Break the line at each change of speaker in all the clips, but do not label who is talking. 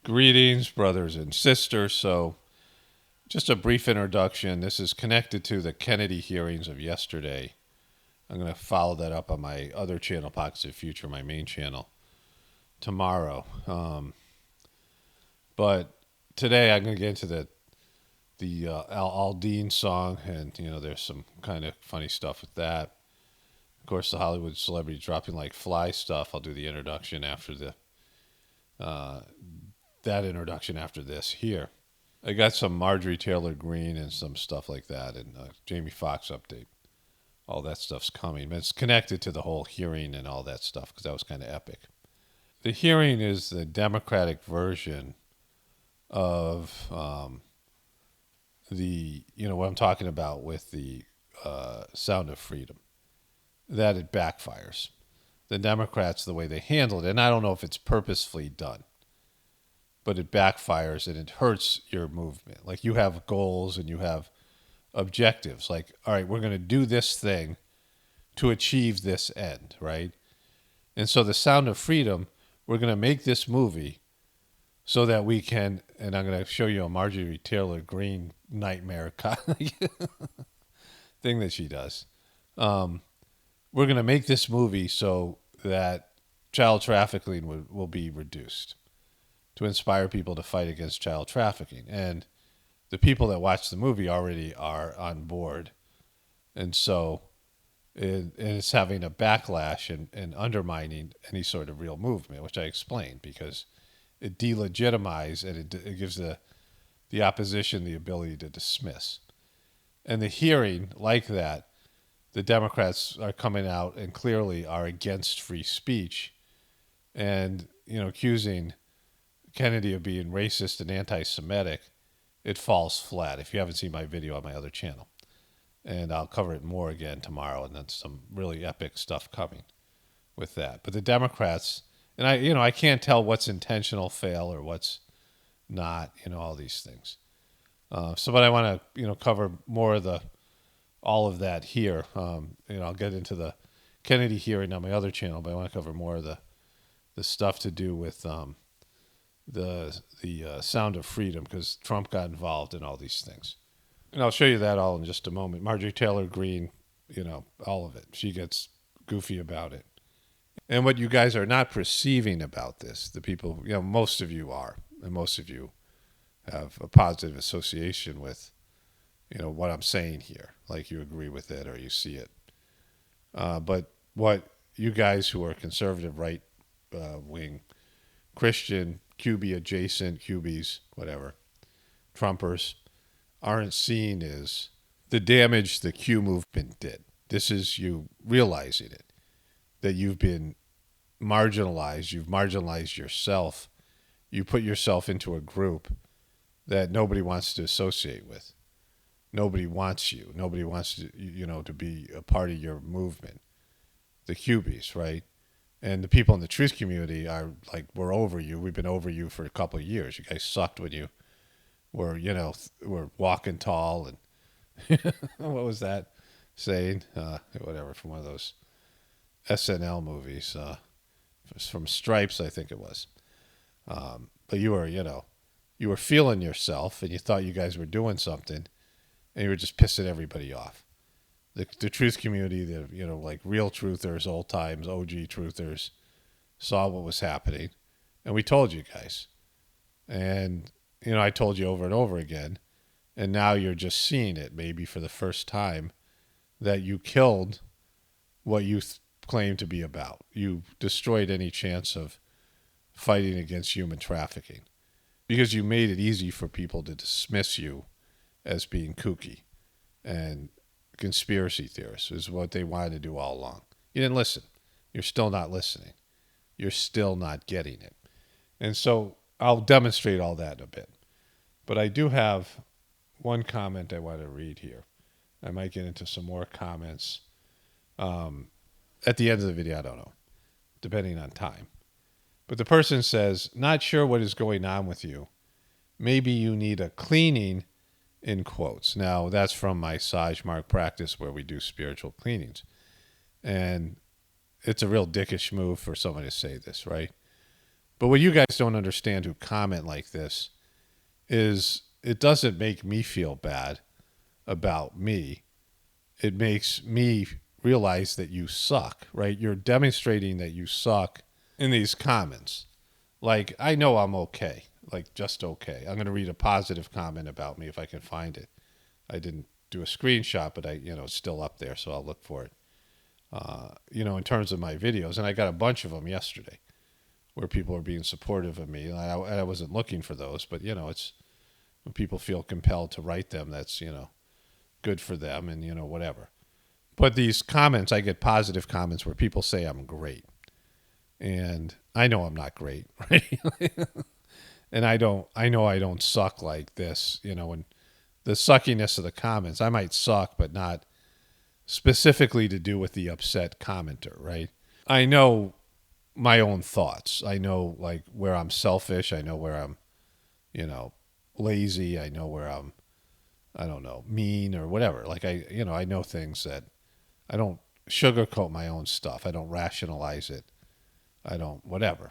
Greetings, brothers and sisters. So, just a brief introduction. This is connected to the Kennedy hearings of yesterday. I'm going to follow that up on my other channel, Pockets of Future, my main channel, tomorrow. But today I'm going to get into the Aldean song, and there's some kind of funny stuff with that. Of course, the Hollywood celebrity dropping like fly stuff. I'll do the introduction after that introduction after this here. I got some Marjorie Taylor Greene and some stuff like that, and Jamie Foxx update. All that stuff's coming. But it's connected to the whole hearing and all that stuff because that was kind of epic. The hearing is the Democratic version of what I'm talking about with the Sound of Freedom. That it backfires. The Democrats, the way they handle it, and I don't know if it's purposefully done, but it backfires and it hurts your movement. Like you have goals and you have objectives. Like, all right, we're going to do this thing to achieve this end, right? And so the Sound of Freedom, we're going to make this movie so that we can, and I'm going to show you a Marjorie Taylor Greene nightmare thing that she does. We're going to make this movie so that child trafficking will be reduced, to inspire people to fight against child trafficking. And the people that watch the movie already are on board. And so it's having a backlash and undermining any sort of real movement, which I explained, because it delegitimizes and it gives the opposition the ability to dismiss. And the hearing, like that, the Democrats are coming out and clearly are against free speech and, accusing Kennedy of being racist and anti-Semitic. It falls flat if you haven't seen my video on my other channel. And I'll cover it more again tomorrow, and then some really epic stuff coming with that. But the Democrats, and I can't tell what's intentional fail or what's not, all these things. But I want to, cover more of all of that here. I'll get into the Kennedy hearing on my other channel, but I want to cover more of the stuff to do with the Sound of Freedom, because Trump got involved in all these things. And I'll show you that all in just a moment. Marjorie Taylor Greene, all of it. She gets goofy about it. And what you guys are not perceiving about this, the people, most of you are, and most of you have a positive association with, what I'm saying here. Like you agree with it or you see it. But what you guys who are conservative right wing, Christian, QB adjacent, QBs, whatever, Trumpers, aren't seeing is the damage the Q movement did. This is you realizing it, that you've been marginalized. You've marginalized yourself. You put yourself into a group that nobody wants to associate with. Nobody wants you. Nobody wants to, to be a part of your movement. The QBs, right? And the people in the truth community are like, we're over you. We've been over you for a couple of years. You guys sucked when you were, were walking tall. And what was that saying? Whatever, from one of those SNL movies. From Stripes, I think it was. But you were, you were feeling yourself and you thought you guys were doing something and you were just pissing everybody off. The truth community, like real truthers, old times, OG truthers, saw what was happening. And we told you guys. And, I told you over and over again. And now you're just seeing it, maybe for the first time, that you killed what you claim to be about. You destroyed any chance of fighting against human trafficking because you made it easy for people to dismiss you as being kooky and conspiracy theorists is what they wanted to do all along. You didn't listen. You're still not listening. You're still not getting it. And so I'll demonstrate all that in a bit. But I do have one comment I want to read here. I might get into some more comments at the end of the video. I don't know, depending on time. But the person says, not sure what is going on with you. Maybe you need a cleaning, in quotes. Now, that's from my Sage Mark practice where we do spiritual cleanings. And it's a real dickish move for someone to say this, right? But what you guys don't understand who comment like this is it doesn't make me feel bad about me. It makes me realize that you suck, right? You're demonstrating that you suck in these comments. Like, I know I'm okay, like just okay. I'm going to read a positive comment about me if I can find it. I didn't do a screenshot, but it's still up there, so I'll look for it. In terms of my videos, and I got a bunch of them yesterday where people are being supportive of me. And I wasn't looking for those, but it's when people feel compelled to write them, that's good for them, and whatever. But these comments, I get positive comments where people say I'm great, and I know I'm not great, right? And I know I don't suck like this, and the suckiness of the comments, I might suck, but not specifically to do with the upset commenter, right? I know my own thoughts. I know like where I'm selfish. I know where I'm, lazy. I know where I'm, I don't know, mean or whatever. Like I know things that I don't sugarcoat my own stuff. I don't rationalize it. I don't, whatever.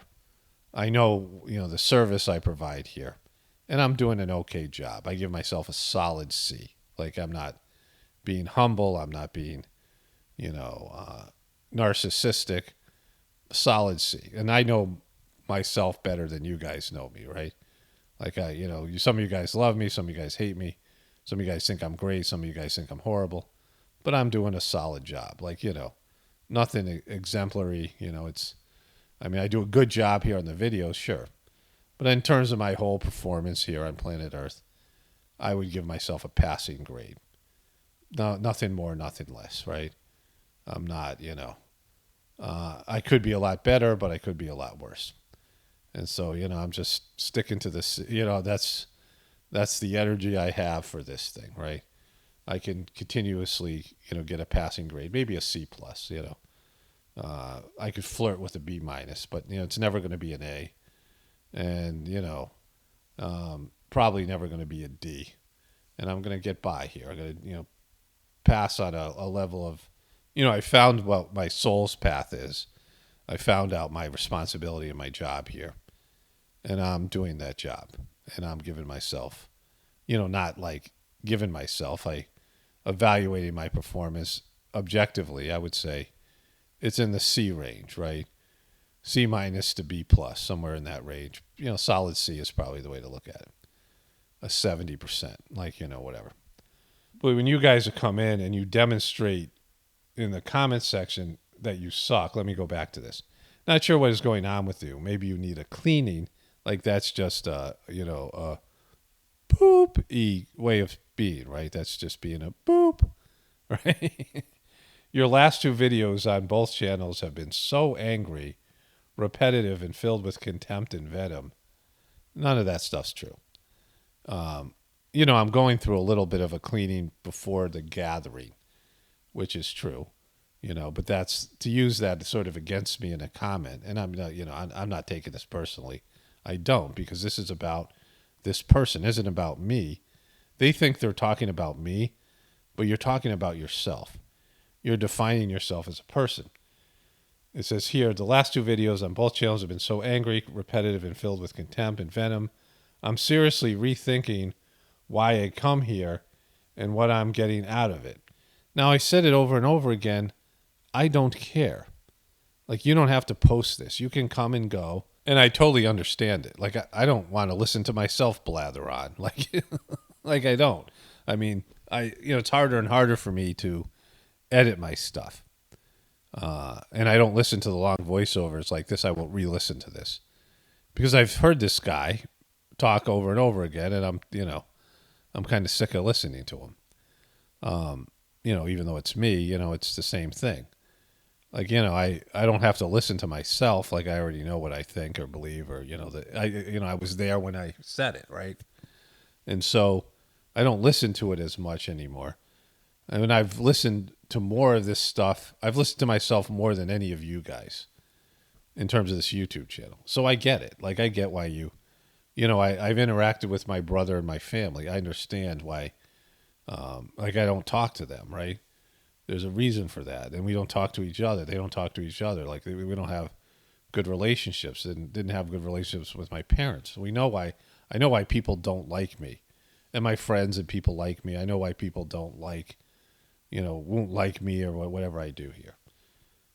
I know, the service I provide here, and I'm doing an okay job. I give myself a solid C. Like I'm not being humble. I'm not being, narcissistic. Solid C. And I know myself better than you guys know me, right? Like some of you guys love me, some of you guys hate me, some of you guys think I'm great, some of you guys think I'm horrible, but I'm doing a solid job. Like, nothing exemplary, I do a good job here on the videos, sure. But in terms of my whole performance here on planet Earth, I would give myself a passing grade. No, nothing more, nothing less, right? I'm not, I could be a lot better, but I could be a lot worse. And so, I'm just sticking to this, that's the energy I have for this thing, right? I can continuously, get a passing grade, maybe a C plus, I could flirt with a B minus, but, it's never going to be an A. And, probably never going to be a D. And I'm going to get by here. I'm going to, pass on a level of, I found what my soul's path is. I found out my responsibility in my job here. And I'm doing that job. And I'm giving myself, not like giving myself, I evaluating my performance objectively, I would say it's in the C range, right? C minus to B plus, somewhere in that range. Solid C is probably the way to look at it. A 70%, like, whatever. But when you guys come in and you demonstrate in the comments section that you suck, let me go back to this. Not sure what is going on with you. Maybe you need a cleaning. Like that's just a poop-y way of being, right? That's just being a boop, right? Your last two videos on both channels have been so angry, repetitive, and filled with contempt and venom. None of that stuff's true. I'm going through a little bit of a cleaning before the gathering, which is true, but that's to use that sort of against me in a comment. And I'm not, I'm not taking this personally. I don't, because this is about this person, isn't about me. They think they're talking about me, but you're talking about yourself. You're defining yourself as a person. It says here, the last two videos on both channels have been so angry, repetitive, and filled with contempt and venom. I'm seriously rethinking why I come here and what I'm getting out of it. Now, I said it over and over again. I don't care. Like, you don't have to post this. You can come and go. And I totally understand it. Like, I don't want to listen to myself blather on. Like, like I don't. I mean, it's harder and harder for me to edit my stuff. And I don't listen to the long voiceovers like this. I won't re-listen to this. Because I've heard this guy talk over and over again, and I'm kind of sick of listening to him. Even though it's me, it's the same thing. Like, I don't have to listen to myself. Like, I already know what I think or believe, or, I was there when I said it, right? And so I don't listen to it as much anymore. I mean, I've listened to more of this stuff. I've listened to myself more than any of you guys in terms of this YouTube channel. So I get it. Like, I get why I've interacted with my brother and my family. I understand why, I don't talk to them, right? There's a reason for that. And we don't talk to each other. They don't talk to each other. Like, we don't have good relationships and didn't have good relationships with my parents. We know why. I know why people don't like me, and my friends and people like me. I know why people don't like, won't like me or whatever I do here.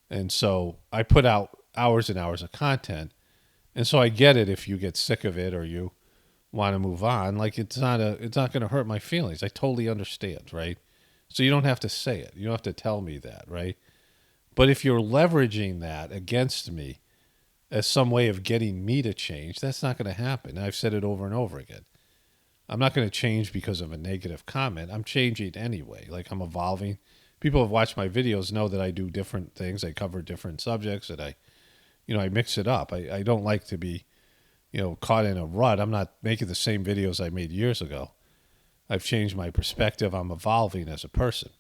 And so I put out hours and hours of content. And so I get it if you get sick of it or you want to move on. Like it's not going to hurt my feelings. I totally understand, right? So you don't have to say it. You don't have to tell me that, right? But if you're leveraging that against me as some way of getting me to change, that's not going to happen. I've said it over and over again. I'm not going to change because of a negative comment. I'm changing anyway. Like I'm evolving. People have watched my videos know that I do different things. I cover different subjects and I mix it up. I don't like to be, caught in a rut. I'm not making the same videos I made years ago. I've changed my perspective. I'm evolving as a person.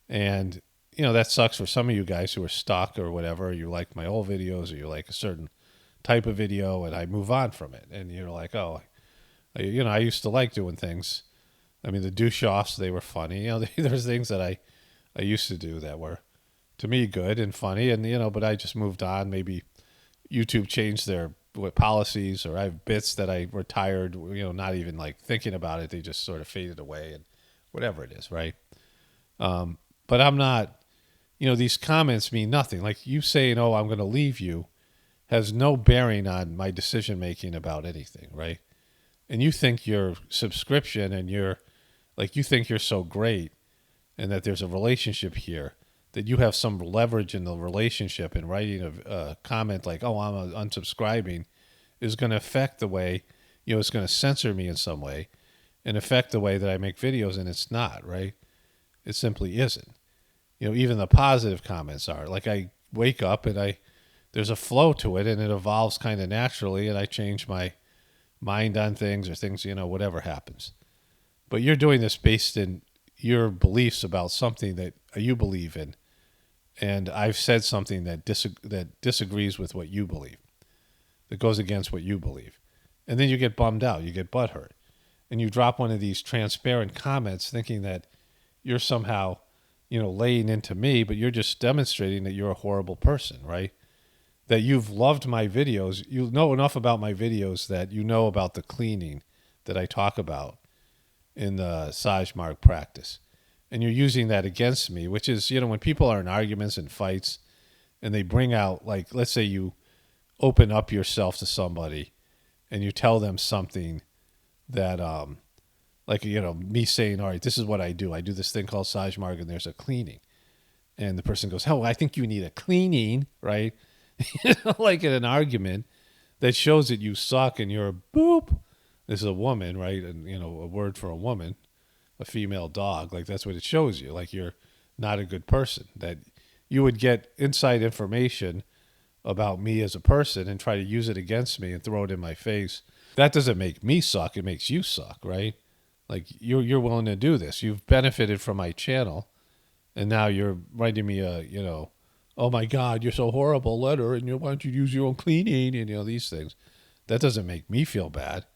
And, that sucks for some of you guys who are stuck or whatever. Or you like my old videos or you like a certain type of video and I move on from it. And you're like, oh, I used to like doing things. I mean, the douche-offs, they were funny. There's things that I used to do that were, to me, good and funny. And, but I just moved on. Maybe YouTube changed their policies, or I have bits that I retired, not even like thinking about it. They just sort of faded away and whatever it is, right? But I'm not, these comments mean nothing. Like you saying, oh, I'm going to leave you has no bearing on my decision-making about anything, right? And you think your subscription and you think you're so great and that there's a relationship here, that you have some leverage in the relationship, and writing a comment like, oh, I'm unsubscribing is going to affect the way, it's going to censor me in some way and affect the way that I make videos, and it's not, right? It simply isn't. Even the positive comments are. Like I wake up and there's a flow to it and it evolves kind of naturally, and I change my mind on things or things, whatever happens. But you're doing this based in your beliefs about something that you believe in. And I've said something that disagrees with what you believe, that goes against what you believe. And then you get bummed out, you get butthurt. And you drop one of these transparent comments thinking that you're somehow, laying into me, but you're just demonstrating that you're a horrible person, right? That you've loved my videos. You know enough about my videos that you know about the cleaning that I talk about in the Sajmark practice. And you're using that against me, which is, when people are in arguments and fights and they bring out, like, let's say you open up yourself to somebody and you tell them something that, me saying, all right, this is what I do. I do this thing called Sajmark and there's a cleaning. And the person goes, oh, I think you need a cleaning, right? Like in an argument that shows that you suck and you're a boop. This is a woman, right? And, a word for a woman, a female dog. Like that's what it shows you. Like you're not a good person. That you would get inside information about me as a person and try to use it against me and throw it in my face. That doesn't make me suck. It makes you suck, right? Like you're willing to do this. You've benefited from my channel, and now you're writing me a, oh my God, you're so horrible letter, and why don't you use your own cleaning, and these things. That doesn't make me feel bad.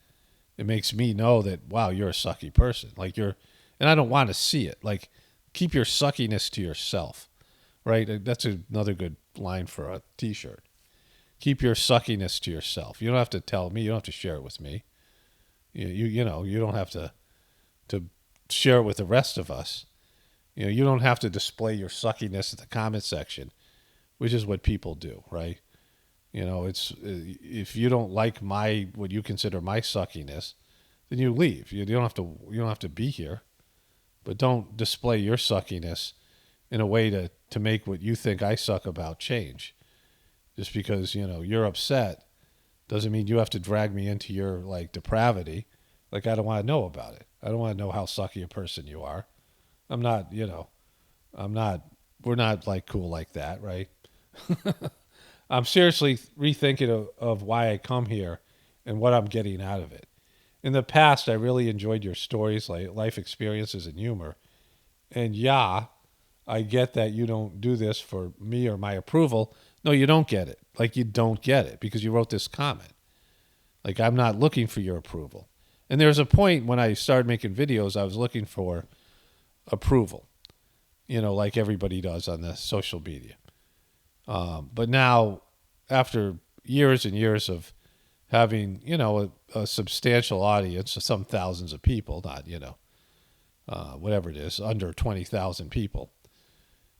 It makes me know that, wow, you're a sucky person. Like and I don't want to see it. Like keep your suckiness to yourself, right? That's another good line for a t-shirt. Keep your suckiness to yourself. You don't have to tell me. You don't have to share it with me. You don't have to share it with the rest of us. You don't have to display your suckiness in the comment section, which is what people do, right? It's if you don't like what you consider my suckiness, then you leave. You don't have to be here, but don't display your suckiness in a way to make what you think I suck about change. Just because you're upset doesn't mean you have to drag me into your like depravity. Like I don't want to know about it. I don't want to know how sucky a person you are. I'm not. We're not like cool like that, right? I'm seriously rethinking of why I come here and what I'm getting out of it. In the past, I really enjoyed your stories, like life experiences and humor. And yeah, I get that you don't do this for me or my approval. No, you don't get it. Like you don't get it because you wrote this comment. Like I'm not looking for your approval. And there was a point when I started making videos, I was looking for approval, like everybody does on the social media. But now, after years and years of having, a substantial audience, some thousands of people, not, whatever it is, under 20,000 people,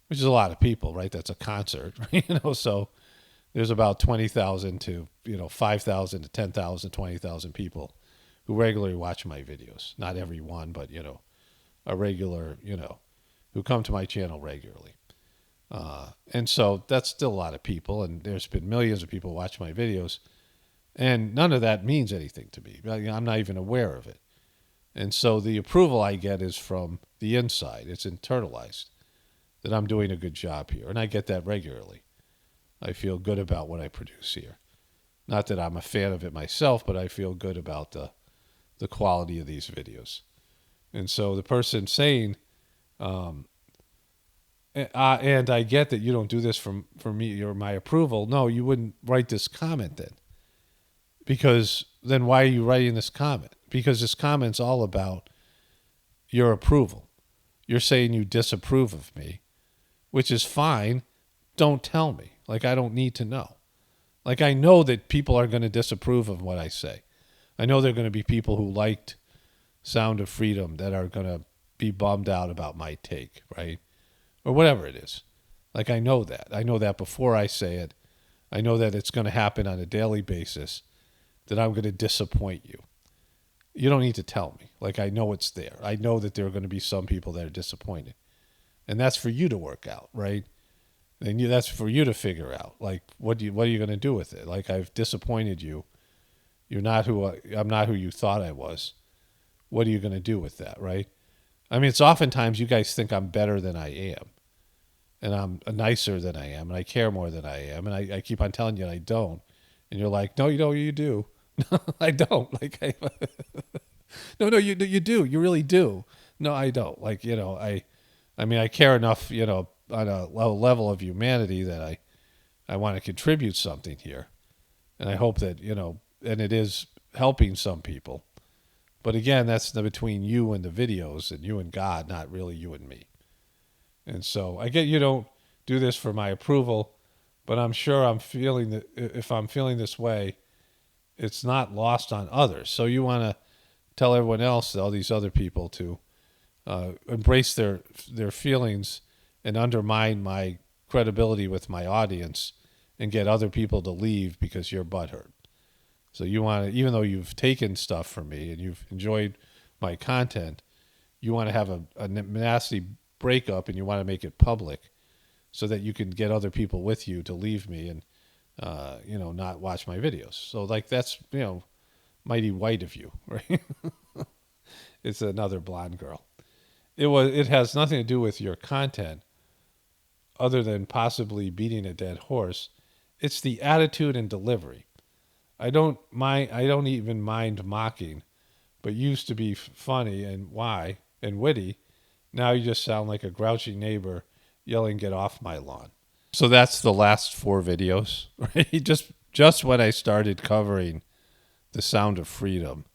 which is a lot of people, right? That's a concert, so there's about 20,000 to, 5,000 to 10,000, 20,000 people who regularly watch my videos. Not every one, but, a regular, who come to my channel regularly. And so that's still a lot of people, and there's been millions of people watch my videos, and none of that means anything to me. I'm not even aware of it. And so the approval I get is from the inside. It's internalized that I'm doing a good job here, and I get that regularly. I feel good about what I produce here. Not that I'm a fan of it myself, but I feel good about the quality of these videos. And so the person saying, and I get that you don't do this for me or my approval. No, you wouldn't write this comment then. Because then why are you writing this comment? Because this comment's all about your approval. You're saying you disapprove of me, which is fine. Don't tell me. Like, I don't need to know. Like, I know that people are going to disapprove of what I say. I know there are going to be people who liked Sound of Freedom that are going to be bummed out about my take, right? Or whatever it is. Like, I know that. I know that before I say it. I know that it's going to happen on a daily basis, that I'm going to disappoint you. You don't need to tell me. Like, I know it's there. I know that there are going to be some people that are disappointed. And that's for you to work out, right? And that's for you to figure out. Like, what are you going to do with it? Like, I've disappointed you. I'm not who you thought I was. What are you going to do with that, right? I mean, it's oftentimes you guys think I'm better than I am. And I'm nicer than I am. And I care more than I am. And I keep on telling you I don't. And you're like, no, you don't. You do. No, I don't. Like, no, you do. You really do. No, I don't. Like, I mean, I care enough, on a level of humanity that I want to contribute something here. And I hope that, and it is helping some people. But again, that's between you and the videos and you and God, not really you and me. And so I get you don't do this for my approval, but I'm sure I'm feeling that if I'm feeling this way, it's not lost on others. So you want to tell everyone else, all these other people, to embrace their feelings and undermine my credibility with my audience and get other people to leave because you're butthurt. So you want to, even though you've taken stuff from me and you've enjoyed my content, you want to have a nasty breakup and you want to make it public so that you can get other people with you to leave me and, not watch my videos. So, like, that's, mighty white of you, right? It's another blonde girl. It has nothing to do with your content other than possibly beating a dead horse. It's the attitude and delivery. I don't even mind mocking, but used to be funny and witty. Now you just sound like a grouchy neighbor yelling, "Get off my lawn." So that's the last 4 videos, right? Just when I started covering the Sound of Freedom,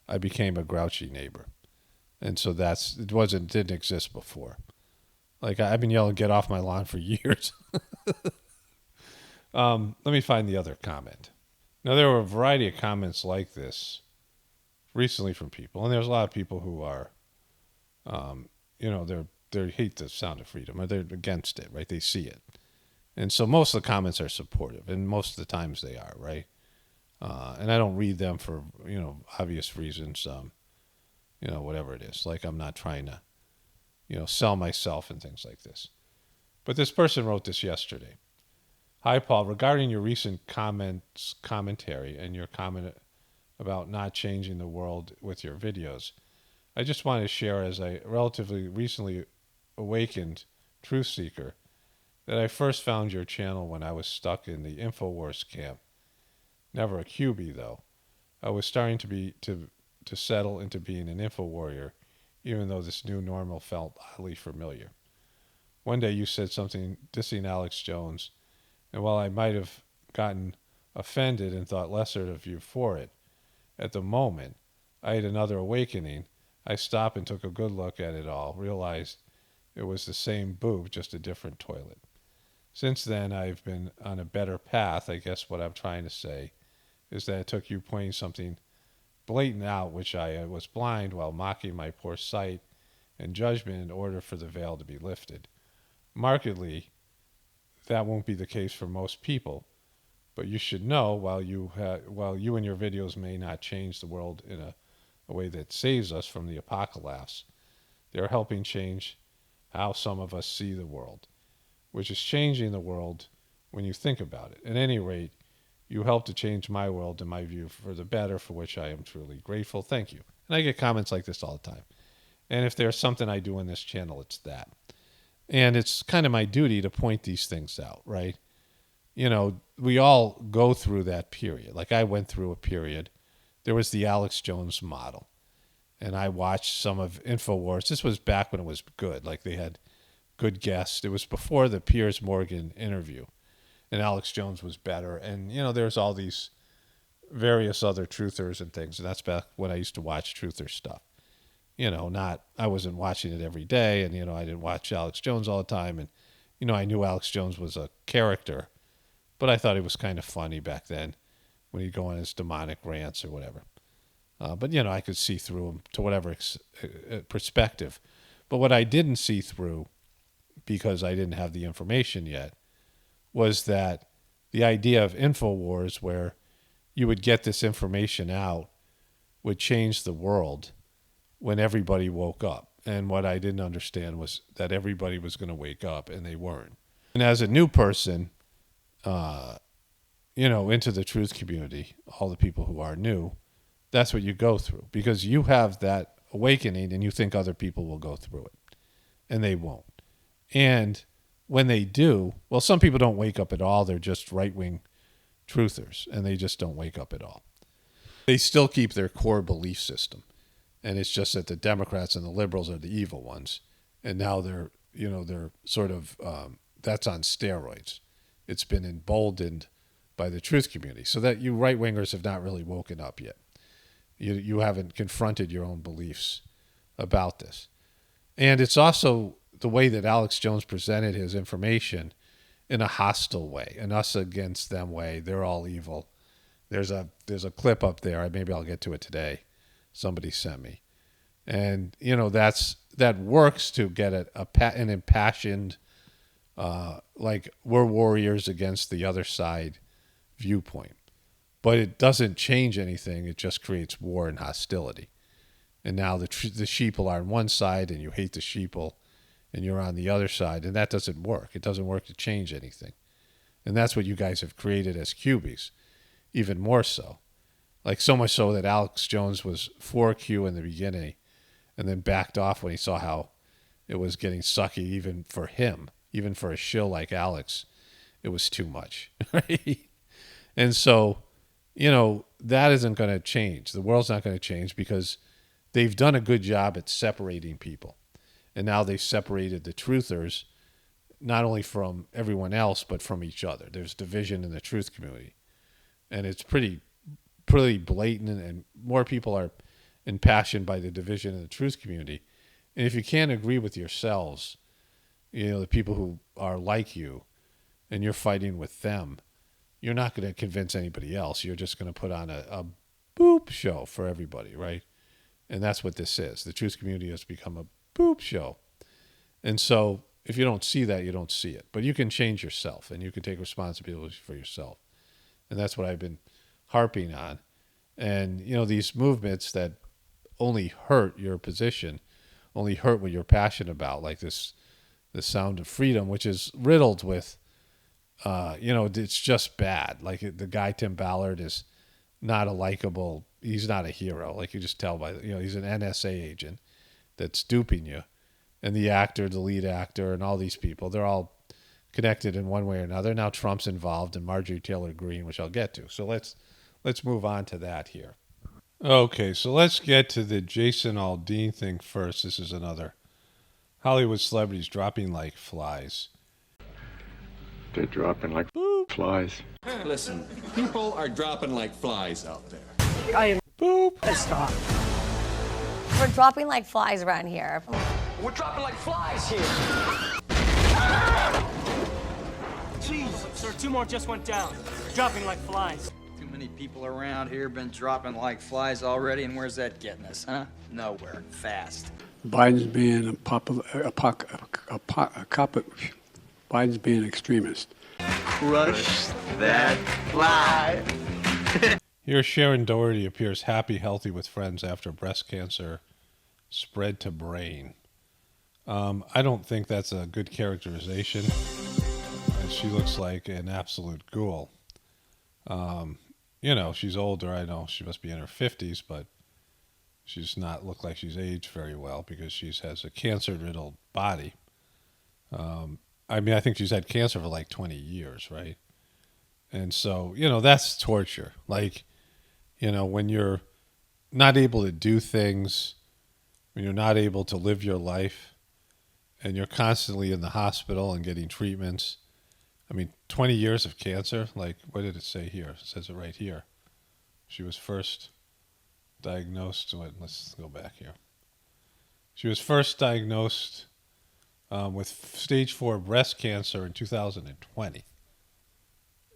I became a grouchy neighbor. And so didn't exist before. Like, I've been yelling, "Get off my lawn" for years. Let me find the other comment. Now, there were a variety of comments like this recently from people, and there's a lot of people who are, they hate the Sound of Freedom, or they're against it, right? They see it. And so most of the comments are supportive, and most of the times they are, right? And I don't read them for, obvious reasons, whatever it is. Like, I'm not trying to, sell myself and things like this. But this person wrote this yesterday. "Hi, Paul. Regarding your recent commentary and your comment about not changing the world with your videos, I just want to share, as a relatively recently awakened truth seeker, that I first found your channel when I was stuck in the InfoWars camp. Never a QB, though. I was starting to settle into being an info warrior, even though this new normal felt oddly familiar. One day you said something dissing Alex Jones, and while I might have gotten offended and thought lesser of you for it, at the moment, I had another awakening. I stopped and took a good look at it all, realized it was the same boob, just a different toilet. Since then, I've been on a better path. I guess what I'm trying to say is that it took you pointing something blatant out, which I was blind while mocking my poor sight and judgment in order for the veil to be lifted. Markedly, that won't be the case for most people, but you should know while you and your videos may not change the world in a way that saves us from the apocalypse, they're helping change how some of us see the world, which is changing the world when you think about it. At any rate, you helped to change my world, in my view, for the better, for which I am truly grateful. Thank you. And I get comments like this all the time. And if there's something I do on this channel, it's that. And it's kind of my duty to point these things out, right? You know, we all go through that period. Like I went through a period. There was the Alex Jones model. And I watched some of InfoWars. This was back when it was good. Like they had good guests. It was before the Piers Morgan interview. And Alex Jones was better. And, you know, there's all these various other truthers and things. And that's back when I used to watch truther stuff. You know, I wasn't watching it every day. And, you know, I didn't watch Alex Jones all the time. And, you know, I knew Alex Jones was a character. But I thought he was kind of funny back then when he'd go on his demonic rants or whatever. But, you know, I could see through him to whatever perspective. But what I didn't see through, because I didn't have the information yet, was that the idea of InfoWars, where you would get this information out, would change the world when everybody woke up. And what I didn't understand was that everybody was going to wake up, and they weren't. And as a new person, you know, into the truth community, all the people who are new, that's what you go through, because you have that awakening and you think other people will go through it, and they won't. And when they do, well, some people don't wake up at all. They're just right-wing truthers, and they just don't wake up at all. They still keep their core belief system, and it's just that the Democrats and the liberals are the evil ones, and now they're sort of, that's on steroids. It's been emboldened by the truth community, so that you right-wingers have not really woken up yet. You haven't confronted your own beliefs about this. And it's also the way that Alex Jones presented his information in a hostile way, an us against them way. They're all evil. There's a clip up there. Maybe I'll get to it today. Somebody sent me. And, you know, that works to get an impassioned, like we're warriors against the other side viewpoint. But it doesn't change anything. It just creates war and hostility. And now the sheeple are on one side, and you hate the sheeple, and you're on the other side, and that doesn't work. It doesn't work to change anything. And that's what you guys have created as Cubies, even more so. Like so much so that Alex Jones was for Q in the beginning, and then backed off when he saw how it was getting sucky, even for him, even for a shill like Alex. It was too much, right? And so, you know, that isn't going to change. The world's not going to change because they've done a good job at separating people. And now they've separated the truthers, not only from everyone else, but from each other. There's division in the truth community. And it's pretty blatant, and more people are impassioned by the division in the truth community. And if you can't agree with yourselves, you know, the people who are like you, and you're fighting with them, you're not going to convince anybody else. You're just going to put on a boop show for everybody, right? And that's what this is. The truth community has become a boop show. And so if you don't see that, you don't see it. But you can change yourself, and you can take responsibility for yourself. And that's what I've been harping on. And, you know, these movements that only hurt your position, only hurt what you're passionate about, like the Sound of Freedom, which is riddled with, you know, it's just bad. Like the guy, Tim Ballard, is not a likable, he's not a hero. Like you just tell by, you know, he's an NSA agent that's duping you. And the actor, the lead actor, and all these people, they're all connected in one way or another. Now Trump's involved, and Marjorie Taylor Greene, which I'll get to. So let's move on to that here. Okay, so let's get to the Jason Aldean thing first. This is another Hollywood celebrities dropping like flies.
They're dropping like flies.
Listen, people are dropping like flies out there.
I am
Boop.
pissed off.
We're dropping like flies around here.
We're dropping like flies here.
Jeez, sir, 2 more just went down. Dropping like flies.
Too many people around here been dropping like flies already, and where's that getting us, huh? Nowhere. Fast.
Biden's being Biden's being an extremist.
Crush that fly.
Here, Sharon Doherty appears happy, healthy with friends after breast cancer spread to brain. I don't think that's a good characterization. She looks like an absolute ghoul. She's older. I know she must be in her 50s, but she's not look like she's aged very well because she has a cancer-riddled body. I think she's had cancer for like 20 years, right? And so, that's torture. Like, when you're not able to do things, when you're not able to live your life, and you're constantly in the hospital and getting treatments. 20 years of cancer, like, what did it say here? It says it right here. She was first diagnosed, let's go back here. She was first diagnosed with stage 4 breast cancer in 2020.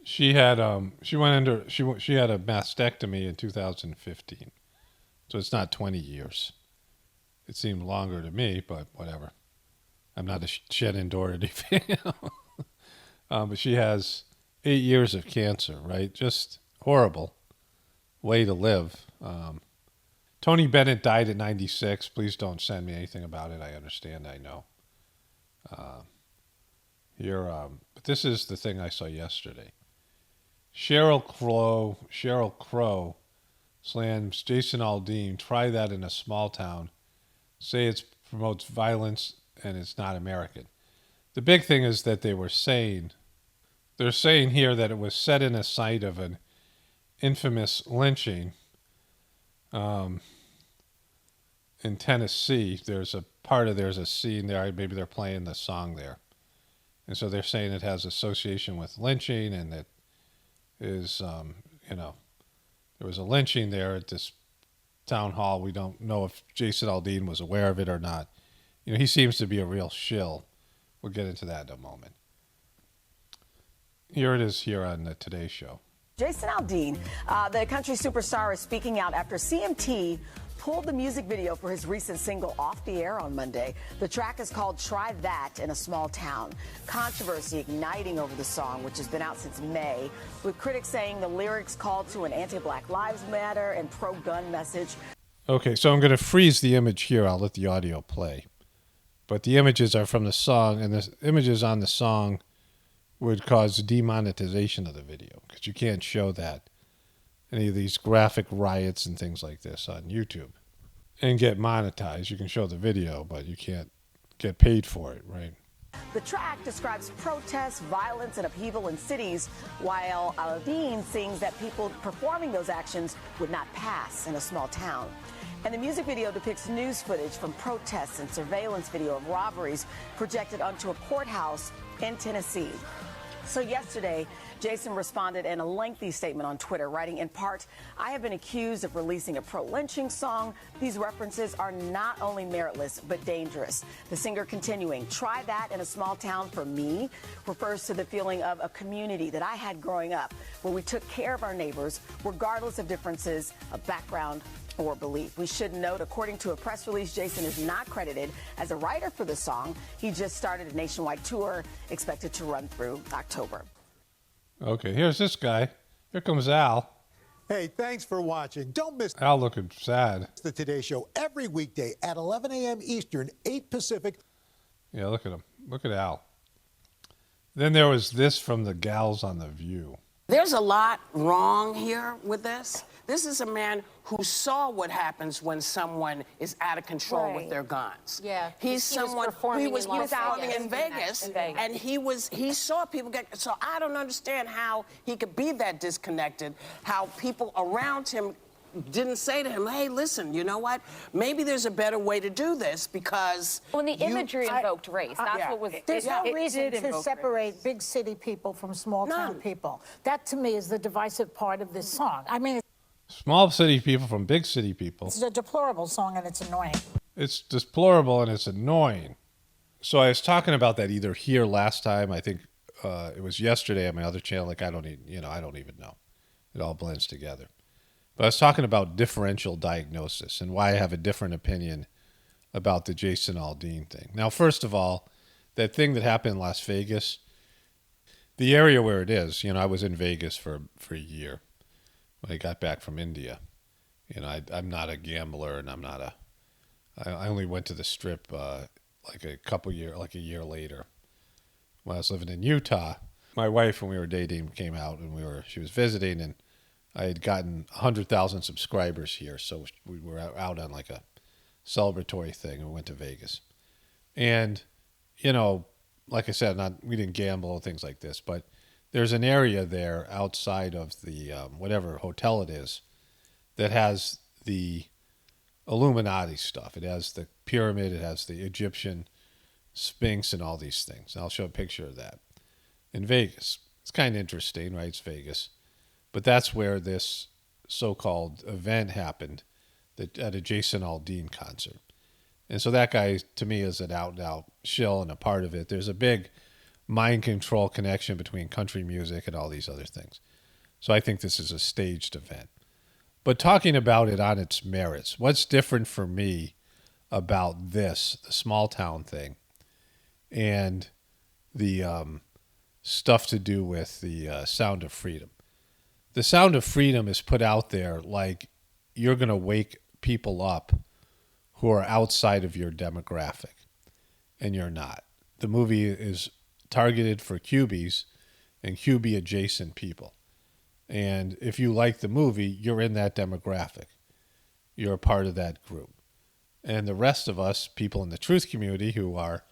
She had she had a mastectomy in 2015. So it's not 20 years. It seemed longer to me, but whatever. I'm not a Shannon Doherty fan. But she has 8 years of cancer, right? Just horrible way to live. Tony Bennett died at 96. Please don't send me anything about it. I understand. I know. But this is the thing I saw yesterday. Sheryl Crow slams Jason Aldean. Try that in a small town. Say it promotes violence and it's not American. The big thing is that they're saying here that it was set in a site of an infamous lynching in Tennessee. There's a scene there. Maybe they're playing the song there. And so they're saying it has association with lynching and that is, there was a lynching there at this town hall. We don't know if Jason Aldean was aware of it or not. He seems to be a real shill. We'll get into that in a moment. Here it is here on the Today Show.
Jason Aldean, the country superstar, is speaking out after CMT pulled the music video for his recent single off the air on Monday. The track is called Try That in a Small Town. Controversy igniting over the song, which has been out since May, with critics saying the lyrics call to an anti-Black Lives Matter and pro-gun message.
Okay, so I'm going to freeze the image here. I'll let the audio play. But the images are from the song, and the images on the song would cause demonetization of the video because you can't show any of these graphic riots and things like this on YouTube and get monetized. You can show the video, but you can't get paid for it, right?
The track describes protests, violence, and upheaval in cities, while Aldean sings that people performing those actions would not pass in a small town. And the music video depicts news footage from protests and surveillance video of robberies projected onto a courthouse in Tennessee. So yesterday, Jason responded in a lengthy statement on Twitter, writing in part, "I have been accused of releasing a pro-lynching song. These references are not only meritless, but dangerous." The singer continuing, "Try that in a small town for me," refers to the feeling of a community that I had growing up, where we took care of our neighbors, regardless of differences of background or belief. We should note, according to a press release, Jason is not credited as a writer for the song. He just started a nationwide tour expected to run through October.
Okay, here's this guy. Here comes Al.
Hey, thanks for watching. Don't miss
Al looking sad.
the Today Show every weekday at 11 a.m. Eastern, 8 Pacific.
Yeah, look at him. Look at Al. Then there was this from the gals on The View.
There's a lot wrong here with this. This is a man who saw what happens when someone is out of control with their guns.
Yeah.
He's someone who was performing in Vegas, and he saw people get. So I don't understand how he could be that disconnected. How people around him didn't say to him, "Hey, listen, you know what? Maybe there's a better way to do this because."
When the imagery invoked race, that's what was.
There's no reason to separate big city people from small town people. That to me is the divisive part of this song. I mean,
Small city people from big city people.
it's a deplorable song and it's annoying.
It's deplorable and it's annoying. So I was talking about that either here last time, I think it was yesterday on my other channel. Like I don't even know. It all blends together. But I was talking about differential diagnosis and why I have a different opinion about the Jason Aldean thing. Now, first of all, that thing that happened in Las Vegas, the area where it is, I was in Vegas for a year when I got back from India. I'm not a gambler, and I only went to the Strip like a year later. When I was living in Utah, my wife, when we were dating, came out and she was visiting, and I had gotten 100,000 subscribers here, so we were out on like a celebratory thing, and we went to Vegas. And, like I said, we didn't gamble and things like this, but there's an area there outside of the whatever hotel it is that has the Illuminati stuff. It has the pyramid, it has the Egyptian Sphinx and all these things. I'll show a picture of that in Vegas. It's kind of interesting, right? It's Vegas. But that's where this so-called event happened at a Jason Aldean concert. And so that guy, to me, is an out-and-out shill and a part of it. There's a big mind control connection between country music and all these other things. So I think this is a staged event. But talking about it on its merits, what's different for me about this, the small town thing, and the stuff to do with the Sound of Freedom? The Sound of Freedom is put out there like you're going to wake people up who are outside of your demographic, and you're not. The movie is targeted for QBs and QB adjacent people. And if you like the movie, you're in that demographic. You're a part of that group. And the rest of us, people in the truth community who are,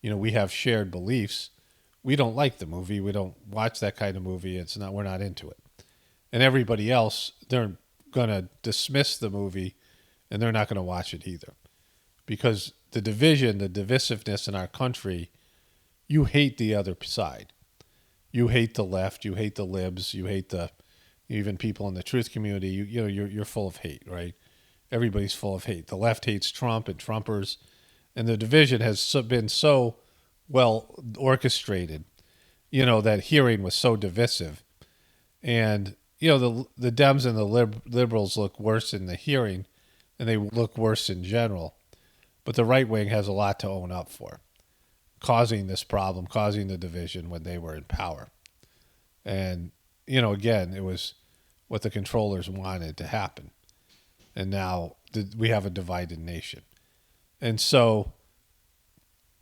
we have shared beliefs, we don't like the movie. We don't watch that kind of movie. We're not into it. And everybody else, they're going to dismiss the movie, and they're not going to watch it either. Because the division, the divisiveness in our country, you hate the other side. You hate the left, you hate the libs, you hate even people in the truth community. You're full of hate, right? Everybody's full of hate. The left hates Trump and Trumpers, and the division has been so well orchestrated, that hearing was so divisive. And, the Dems and the liberals look worse in the hearing, and they look worse in general. But the right wing has a lot to own up for, causing this problem, causing the division when they were in power. And, again, it was what the controllers wanted to happen. And now we have a divided nation. And so,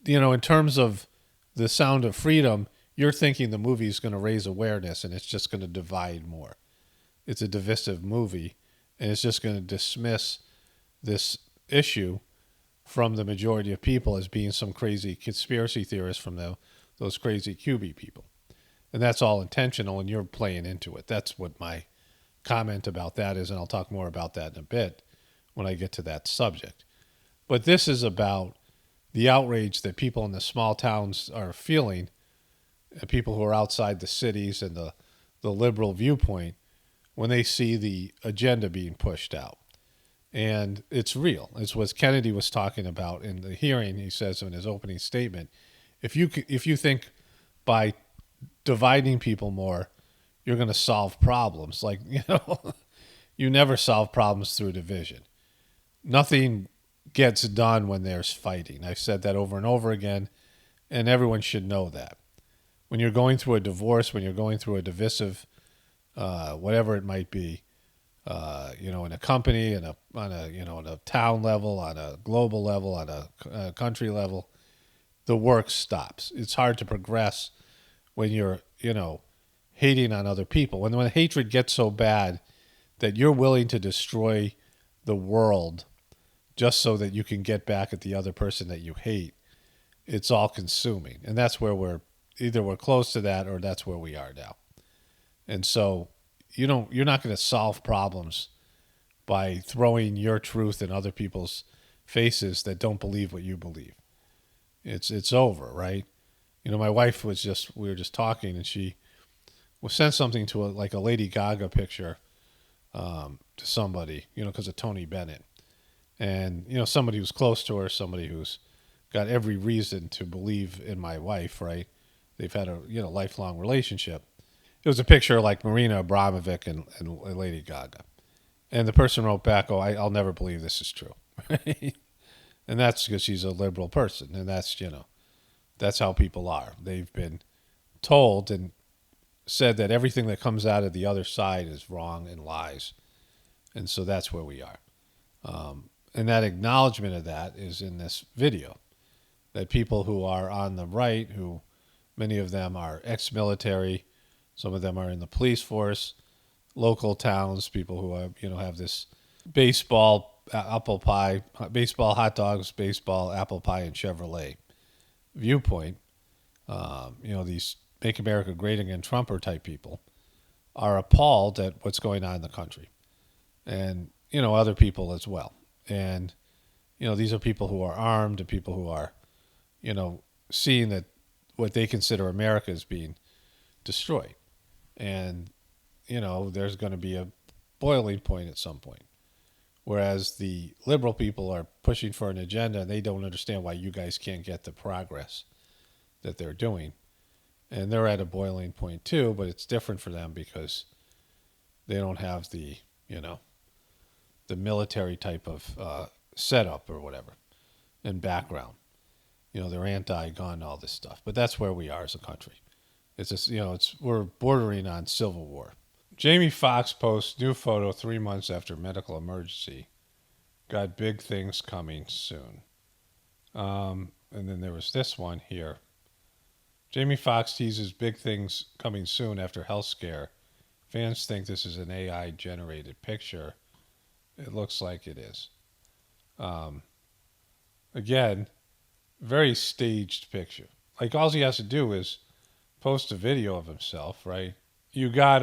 in terms of the Sound of Freedom, you're thinking the movie is going to raise awareness and it's just going to divide more. It's a divisive movie, and it's just going to dismiss this issue from the majority of people as being some crazy conspiracy theorists from those crazy QB people. And that's all intentional, and you're playing into it. That's what my comment about that is, and I'll talk more about that in a bit when I get to that subject. But this is about the outrage that people in the small towns are feeling, and people who are outside the cities and the liberal viewpoint, when they see the agenda being pushed out. And it's real. It's what Kennedy was talking about in the hearing. He says in his opening statement, if you think by dividing people more, you're going to solve problems. Like, you never solve problems through division. Nothing gets done when there's fighting. I've said that over and over again, and everyone should know that. When you're going through a divorce, when you're going through a divisive, whatever it might be, in a company, on a town level, on a global level, on a country level, the work stops. It's hard to progress when you're, hating on other people. When the hatred gets so bad that you're willing to destroy the world just so that you can get back at the other person that you hate, it's all consuming. And that's where we're close to that, or that's where we are now. And so you're not going to solve problems by throwing your truth in other people's faces that don't believe what you believe. It's over, right? My wife we were just talking, and she sent something to a Lady Gaga picture to somebody, because of Tony Bennett. And, somebody who's close to her, somebody who's got every reason to believe in my wife, right? they've had a lifelong relationship. It was a picture like Marina Abramovic and Lady Gaga. And the person wrote back, "Oh, I'll never believe this is true." And that's because she's a liberal person. And that's how people are. They've been told and said that everything that comes out of the other side is wrong and lies. And so that's where we are. And that acknowledgement of that is in this video. That people who are on the right, who many of them are ex-military, some of them are in the police force, local towns, people who have this baseball, apple pie, baseball hot dogs, baseball, apple pie, and Chevrolet viewpoint. These Make America Great Again Trumper type people are appalled at what's going on in the country, and other people as well. And these are people who are armed and people who are seeing that what they consider America is being destroyed. And, there's going to be a boiling point at some point. Whereas the liberal people are pushing for an agenda and they don't understand why you guys can't get the progress that they're doing. And they're at a boiling point too, but it's different for them because they don't have the military type of setup or whatever and background. They're anti-gun, all this stuff. But that's where we are as a country. It's just, we're bordering on civil war. Jamie Foxx posts new photo 3 months after medical emergency. Got big things coming soon. And then there was this one here. Jamie Foxx teases big things coming soon after health scare. Fans think this is an AI-generated picture. It looks like it is. Again, very staged picture. Like, all he has to do is post a video of himself, right? You got,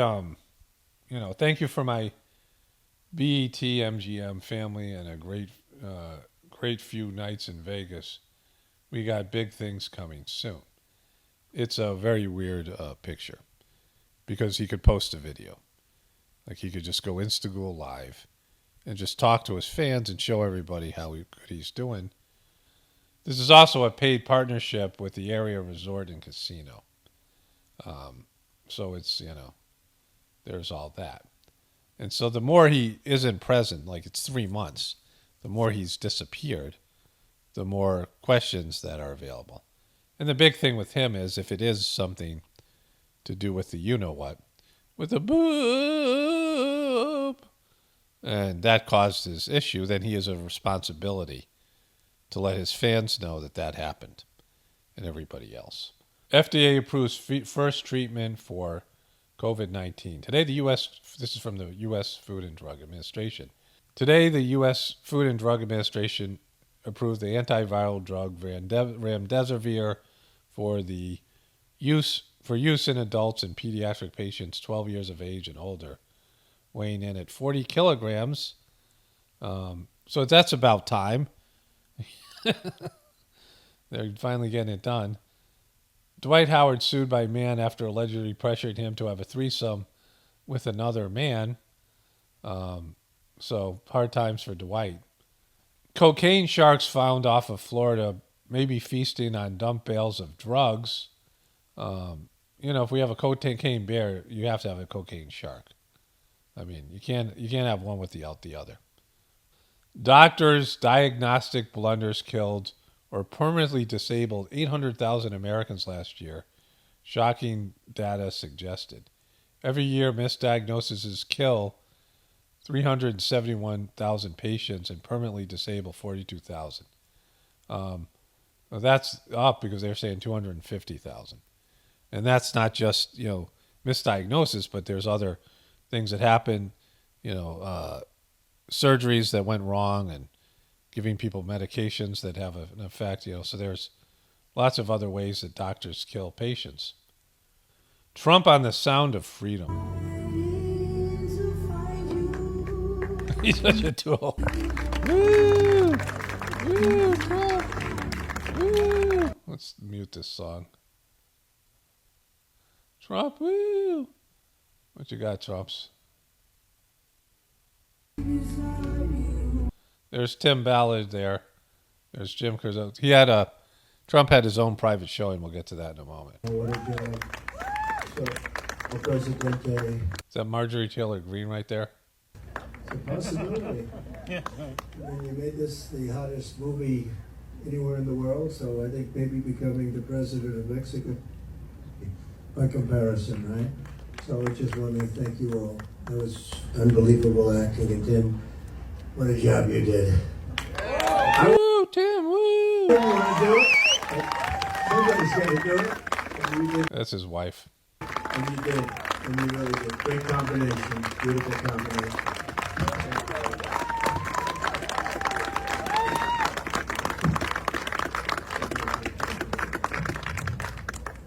thank you for my BET MGM family and a great few nights in Vegas. We got big things coming soon. It's a very weird picture because he could post a video. Like, he could just go Instagram live and just talk to his fans and show everybody how good he's doing. This is also a paid partnership with the area resort and casino. So it's, there's all that. And so the more he isn't present, like it's 3 months, the more he's disappeared, the more questions that are available. And the big thing with him is if it is something to do with the you-know-what, with the boob, and that caused his issue, then he has a responsibility to let his fans know that that happened and everybody else. FDA approves first treatment for COVID-19. Today, this is from the U.S. Food and Drug Administration. Today, the U.S. Food and Drug Administration approved the antiviral drug remdesivir for use in adults and pediatric patients 12 years of age and older, weighing in at 40 kilograms. So that's about time. They're finally getting it done. Dwight Howard sued by man after allegedly pressuring him to have a threesome with another man. So hard times for Dwight. Cocaine sharks found off of Florida maybe feasting on dump bales of drugs. If we have a cocaine bear, you have to have a cocaine shark. I mean, you can't have one without the other. Doctors' diagnostic blunders killed or permanently disabled 800,000 Americans last year. Shocking data suggested. Every year, misdiagnoses kill 371,000 patients and permanently disable 42,000. Well, that's up because they're saying 250,000. And that's not just, misdiagnosis, but there's other things that happen, surgeries that went wrong and giving people medications that have an effect, so there's lots of other ways that doctors kill patients. Trump on the sound of freedom. He's such a tool. Woo! Woo, Trump! Woo! Let's mute this song. Trump, woo! What you got, Trumps? There's Tim Ballard there. There's Jim Cazorla. He had a Trump had his own private showing. We'll get to that in a moment. Is that Marjorie Taylor Greene right there?
It's a possibility. I mean, you made this the hottest movie anywhere in the world, so I think maybe becoming the president of Mexico by comparison, right? So I just want to thank you all. That was unbelievable acting, and Tim, what a job you did.
Woo, Tim, woo!
You want to do it? Somebody's going to do it. And you did.
That's his wife.
And you did. And you really did. Great combination. Beautiful combination.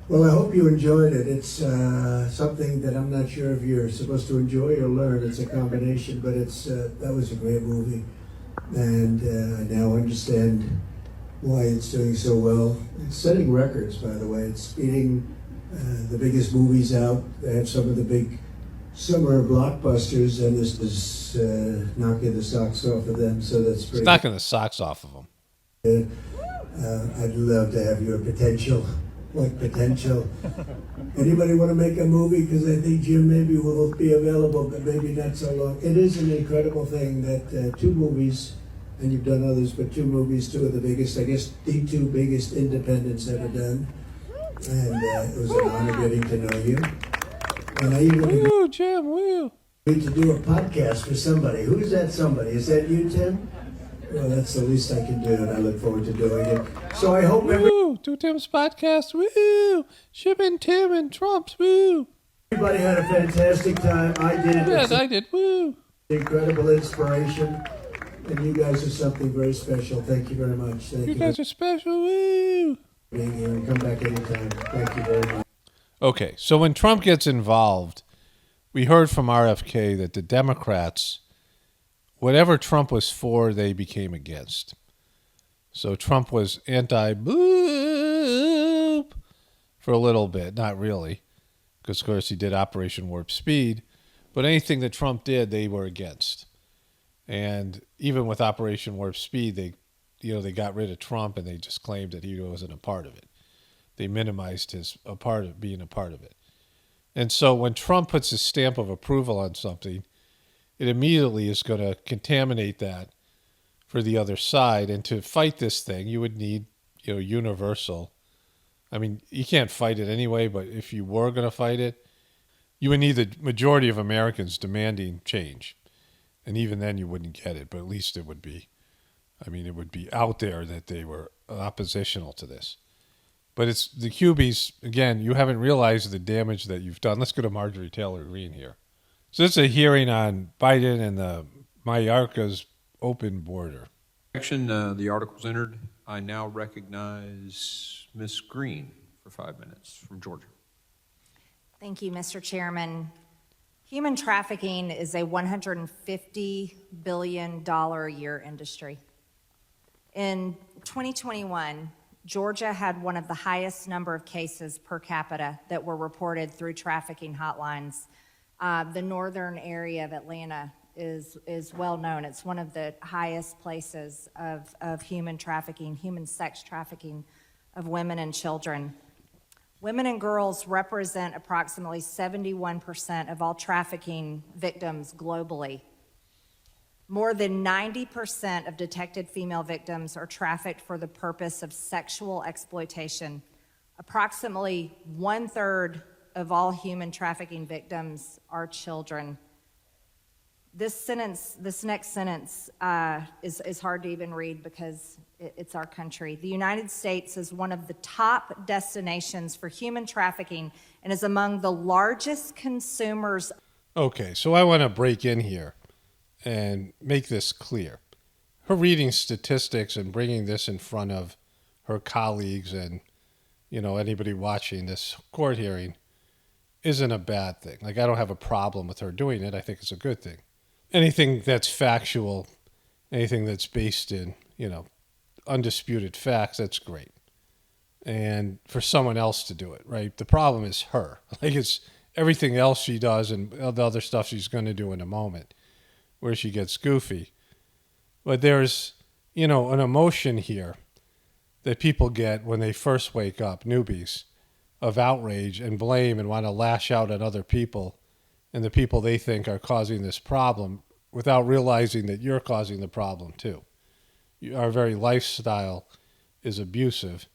Well, I hope you enjoyed it. It's something that I'm not sure if you're supposed to enjoy or learn. It's a combination, but that was a great movie. And I now understand why it's doing so well. It's setting records, by the way. It's beating the biggest movies out. They have some of the big summer blockbusters, and this is knocking the socks off of them, so that's pretty
It's knocking the socks off of them.
good. I'd love to have your potential. Like potential. Anybody want to make a movie? Because I think Jim maybe will be available, but maybe not so long. It is an incredible thing that 2 movies, and you've done others, but 2 movies, 2 of the biggest, I guess the 2 biggest independents ever done. And it was an honor getting to know you. And I even
Woo, Jim, woo!
agreed to do a podcast for somebody. Who's that somebody? Is that you, Tim? Well, that's the least I can do, and I look forward to doing it. So I hope
Woo! Do Tim's podcast, woo! Shipping Tim and Trump's, woo!
everybody had a fantastic time. I did.
Yes, I did, woo!
Incredible inspiration, and you guys are something very special. Thank you very much. Thank
You guys are special, woo!
for being here, and come back anytime. Thank you very much.
Okay, so when Trump gets involved, we heard from RFK that the Democrats, whatever Trump was for, they became against. So Trump was anti-boop for a little bit. Not really, because, of course, he did Operation Warp Speed. But anything that Trump did, they were against. And even with Operation Warp Speed, they got rid of Trump, and they just claimed that he wasn't a part of it. They minimized being a part of it. And so when Trump puts his stamp of approval on something, it immediately is going to contaminate that for the other side. And to fight this thing, you would need, universal. I mean, you can't fight it anyway, but if you were going to fight it, you would need the majority of Americans demanding change. And even then you wouldn't get it, but at least it would be out there that they were oppositional to this. But it's the Cubies, again, you haven't realized the damage that you've done. Let's go to Marjorie Taylor Greene here. So it's a hearing on Biden and the Mallorca's open border.
The article's entered. I now recognize Ms. Green for 5 minutes from Georgia.
Thank you, Mr. Chairman. Human trafficking is a $150 billion a year industry. In 2021, Georgia had one of the highest number of cases per capita that were reported through trafficking hotlines. The northern area of Atlanta is well known. It's one of the highest places of human trafficking, human sex trafficking of women and children. Women and girls represent approximately 71% of all trafficking victims globally. More than 90% of detected female victims are trafficked for the purpose of sexual exploitation. Approximately 1/3 of all human trafficking victims are children. This next sentence is hard to even read because it's our country. The United States is one of the top destinations for human trafficking and is among the largest consumers.
Okay, so I want to break in here and make this clear. Her reading statistics and bringing this in front of her colleagues and, anybody watching this court hearing isn't a bad thing. Like, I don't have a problem with her doing it. I think it's a good thing. Anything that's factual, anything that's based in, undisputed facts, that's great. And for someone else to do it, right? The problem is her. Like, it's everything else she does and the other stuff she's going to do in a moment where she gets goofy. But there's, an emotion here that people get when they first wake up, newbies, of outrage and blame and want to lash out at other people and the people they think are causing this problem without realizing that you're causing the problem too. Our very lifestyle is abusive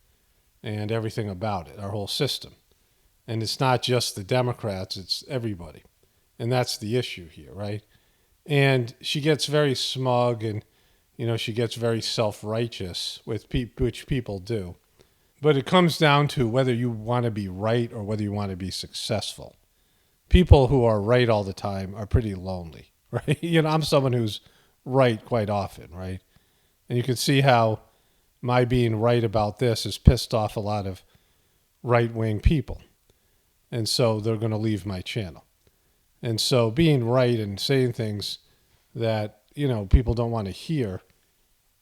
and everything about it, our whole system. And it's not just the Democrats, it's everybody. And that's the issue here, right? And she gets very smug and, she gets very self-righteous, which people do. But it comes down to whether you want to be right or whether you want to be successful. People who are right all the time are pretty lonely, right? I'm someone who's right quite often, right? And you can see how my being right about this has pissed off a lot of right-wing people. And so they're going to leave my channel. And so being right and saying things that, people don't want to hear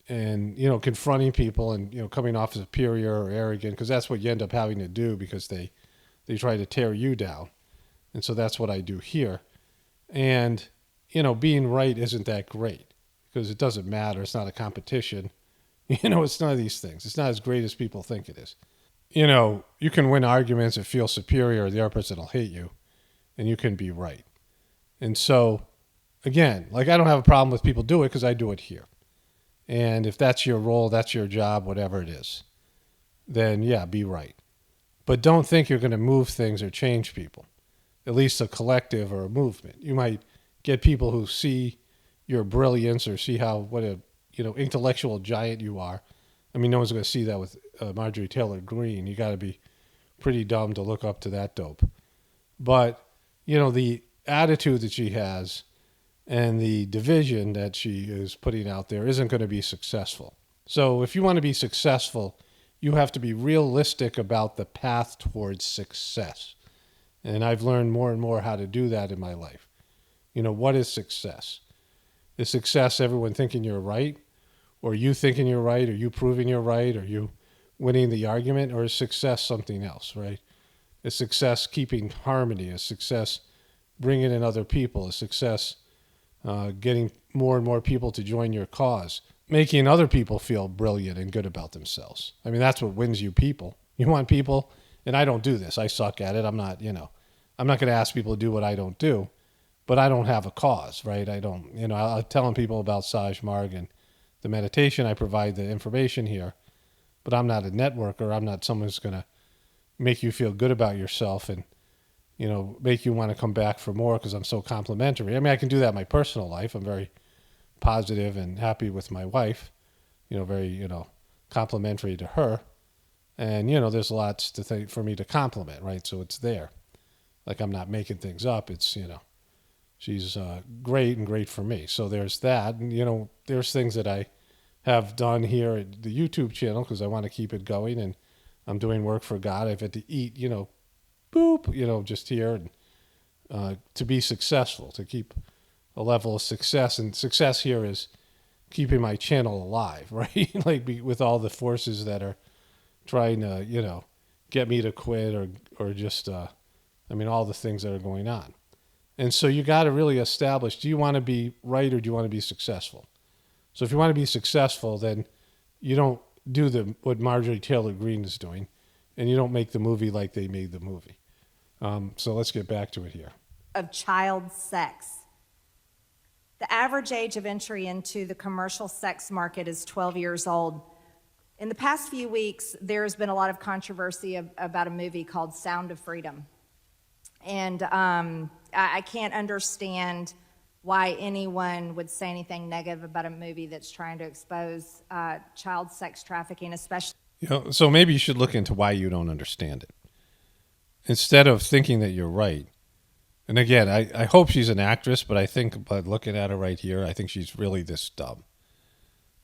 and, confronting people and, coming off as superior or arrogant, because that's what you end up having to do because they try to tear you down. And so that's what I do here. And, being right isn't that great because it doesn't matter. It's not a competition. It's none of these things. It's not as great as people think it is. You can win arguments and feel superior. The other person will hate you and you can be right. And so, again, I don't have a problem with people do it because I do it here. And if that's your role, that's your job, whatever it is, then yeah, be right. But don't think you're going to move things or change people, at least a collective or a movement. You might get people who see your brilliance or see what a intellectual giant you are. I mean, no one's going to see that with Marjorie Taylor Greene. You got to be pretty dumb to look up to that dope. But, the attitude that she has and the division that she is putting out there isn't going to be successful. So if you want to be successful, you have to be realistic about the path towards success. And I've learned more and more how to do that in my life. What is success? Is success everyone thinking you're right? Or you thinking you're right? Or you proving you're right? Or you winning the argument? Or is success something else, right? Is success keeping harmony? Is success bringing in other people? Is success getting more and more people to join your cause? Making other people feel brilliant and good about themselves. I mean, that's what wins you people. You want people, and I don't do this. I suck at it. I'm not going to ask people to do what I don't do, but I don't have a cause, right? I don't, I'm telling people about Saj Marg and the meditation. I provide the information here, but I'm not a networker. I'm not someone who's going to make you feel good about yourself and, make you want to come back for more because I'm so complimentary. I mean, I can do that in my personal life. I'm very positive and happy with my wife, very, complimentary to her. And, there's lots to think for me to compliment, right? So it's there. I'm not making things up. It's, she's great and great for me. So there's that. And, there's things that I have done here at the YouTube channel because I want to keep it going and I'm doing work for God. I've had to eat, boop, just here and to be successful, to keep a level of success. And success here is keeping my channel alive, right? With all the forces that are trying to, get me to quit or just, all the things that are going on. And so you got to really establish, do you want to be right or do you want to be successful? So if you want to be successful, then you don't do what Marjorie Taylor Greene is doing, and you don't make the movie like they made the movie. So let's get back to it here.
Of child sex. The average age of entry into the commercial sex market is 12 years old. In the past few weeks, there's been a lot of controversy about a movie called Sound of Freedom. And I can't understand why anyone would say anything negative about a movie that's trying to expose child sex trafficking, especially.
So maybe you should look into why you don't understand it. Instead of thinking that you're right. And again, I hope she's an actress, but I think by looking at her right here, I think she's really this dumb.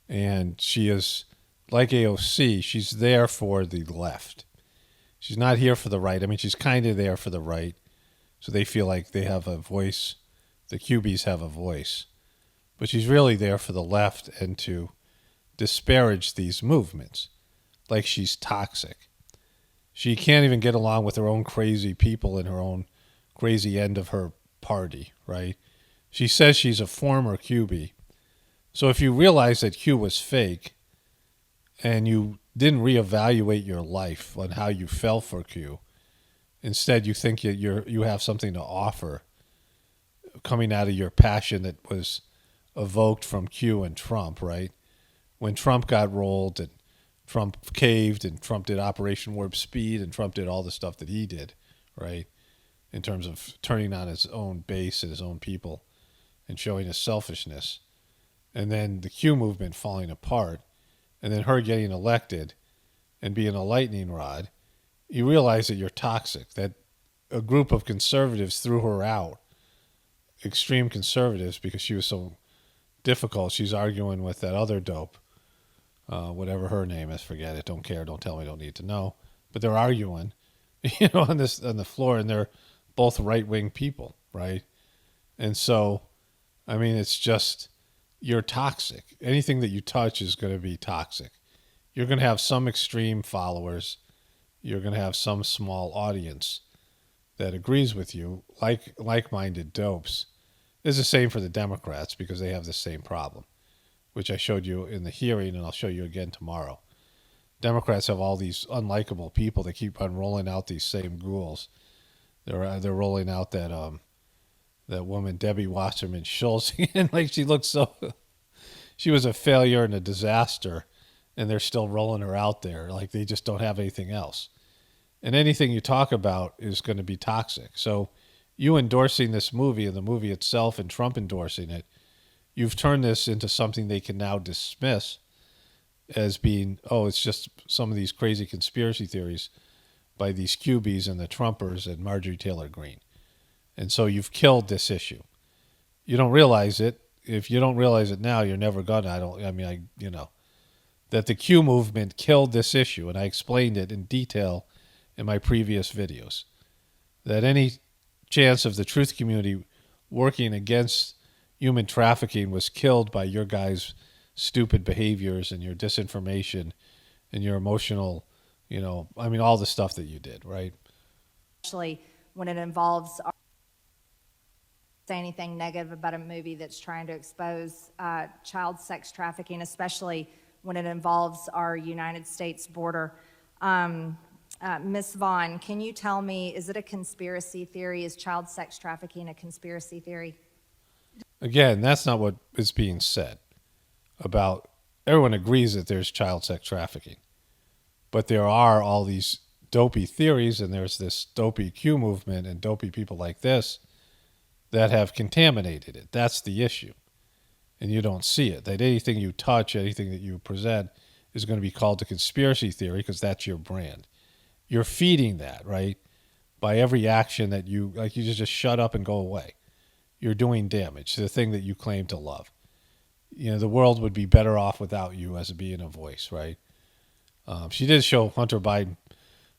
And she is, like AOC, she's there for the left. She's not here for the right. I mean, she's kind of there for the right. So they feel like they have a voice. The QBs have a voice. But she's really there for the left and to disparage these movements. Like she's toxic. She can't even get along with her own crazy people in her own crazy end of her party, right? She says she's a former QB. So if you realize that Q was fake, and you didn't reevaluate your life on how you fell for Q. Instead, you think you have something to offer coming out of your passion that was evoked from Q and Trump, right? When Trump got rolled and Trump caved and Trump did Operation Warp Speed and Trump did all the stuff that he did, right? In terms of turning on his own base and his own people and showing his selfishness. And then the Q movement falling apart, and then her getting elected and being a lightning rod, you realize that you're toxic, that a group of conservatives threw her out, extreme conservatives, because she was so difficult. She's arguing with that other dope, whatever her name is, forget it, don't care, don't tell me, don't need to know. But they're arguing, on the floor, and they're both right-wing people, right? And so, I mean, it's just, you're toxic. Anything that you touch is going to be toxic. You're going to have some extreme followers. You're going to have some small audience that agrees with you, like-minded dopes. It's the same for the Democrats because they have the same problem, which I showed you in the hearing, and I'll show you again tomorrow. Democrats have all these unlikable people that keep on rolling out these same ghouls. They're rolling out that woman Debbie Wasserman Schultz, and like she looks so, she was a failure and a disaster, and they're still rolling her out there like they just don't have anything else. And anything you talk about is going to be toxic. So you endorsing this movie and the movie itself and Trump endorsing it, you've turned this into something they can now dismiss as being, oh, it's just some of these crazy conspiracy theories by these QBs and the Trumpers and Marjorie Taylor Greene. And so you've killed this issue. You don't realize it. If you don't realize it now, you're never gonna. That the Q movement killed this issue, and I explained it in detail in my previous videos. That any chance of the truth community working against human trafficking was killed by your guys' stupid behaviors and your disinformation and your emotional, all the stuff that you did, right?
Especially when it involves say anything negative about a movie that's trying to expose child sex trafficking, especially when it involves our United States border. Ms. Vaughn, can you tell me, is it a conspiracy theory? Is child sex trafficking a conspiracy theory?
Again, that's not what is being said about. Everyone agrees that there's child sex trafficking, but there are all these dopey theories, and there's this dopey Q movement and dopey people like this that have contaminated it. That's the issue. And you don't see it. That anything you touch, anything that you present is going to be called a conspiracy theory because that's your brand. You're feeding that, right? By every action that you just shut up and go away. You're doing damage to the thing that you claim to love. The world would be better off without you as being a voice, right? She did show Hunter Biden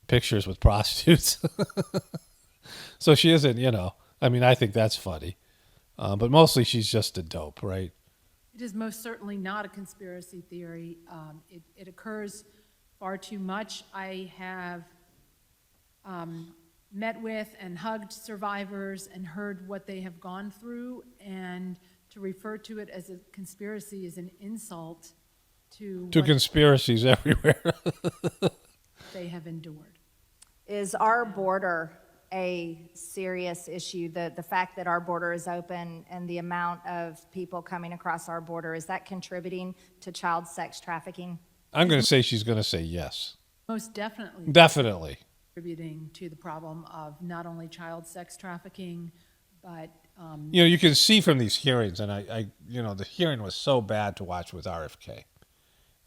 pictures with prostitutes. So she isn't, I think that's funny. But mostly she's just a dope, right?
It is most certainly not a conspiracy theory. It occurs far too much. I have met with and hugged survivors and heard what they have gone through, and to refer to it as a conspiracy is an insult to
conspiracies everywhere
they have endured.
Is our border a serious issue? The fact that our border is open and the amount of people coming across our border, is that contributing to child sex trafficking?
I'm going to say she's going to say yes.
Most definitely.
Definitely.
Contributing to the problem of not only child sex trafficking, but
you can see from these hearings, and I the hearing was so bad to watch with RFK,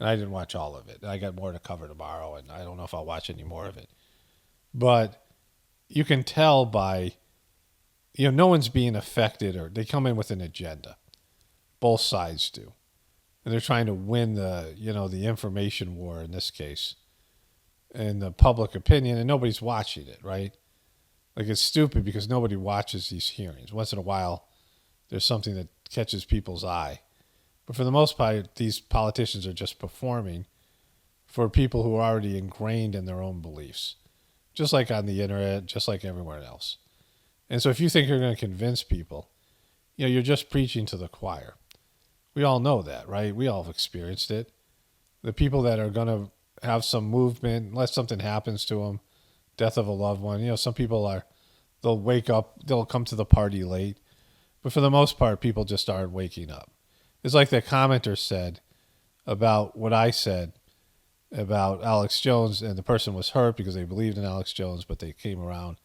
and I didn't watch all of it. I got more to cover tomorrow, and I don't know if I'll watch any more of it. But you can tell by, no one's being affected, or they come in with an agenda. Both sides do. And they're trying to win the information war in this case, and the public opinion, and nobody's watching it, right? Like, it's stupid because nobody watches these hearings. Once in a while, there's something that catches people's eye. But for the most part, these politicians are just performing for people who are already ingrained in their own beliefs, just like on the internet, just like everywhere else. And so if you think you're going to convince people, you're just preaching to the choir. We all know that, right? We all have experienced it. the people that are going to have some movement, unless something happens to them, death of a loved one. You know, some people they'll wake up, they'll come to the party late. But for the most part, people just aren't waking up. It's like the commenter said about what I said about Alex Jones, and the person was hurt because they believed in Alex Jones, but they came around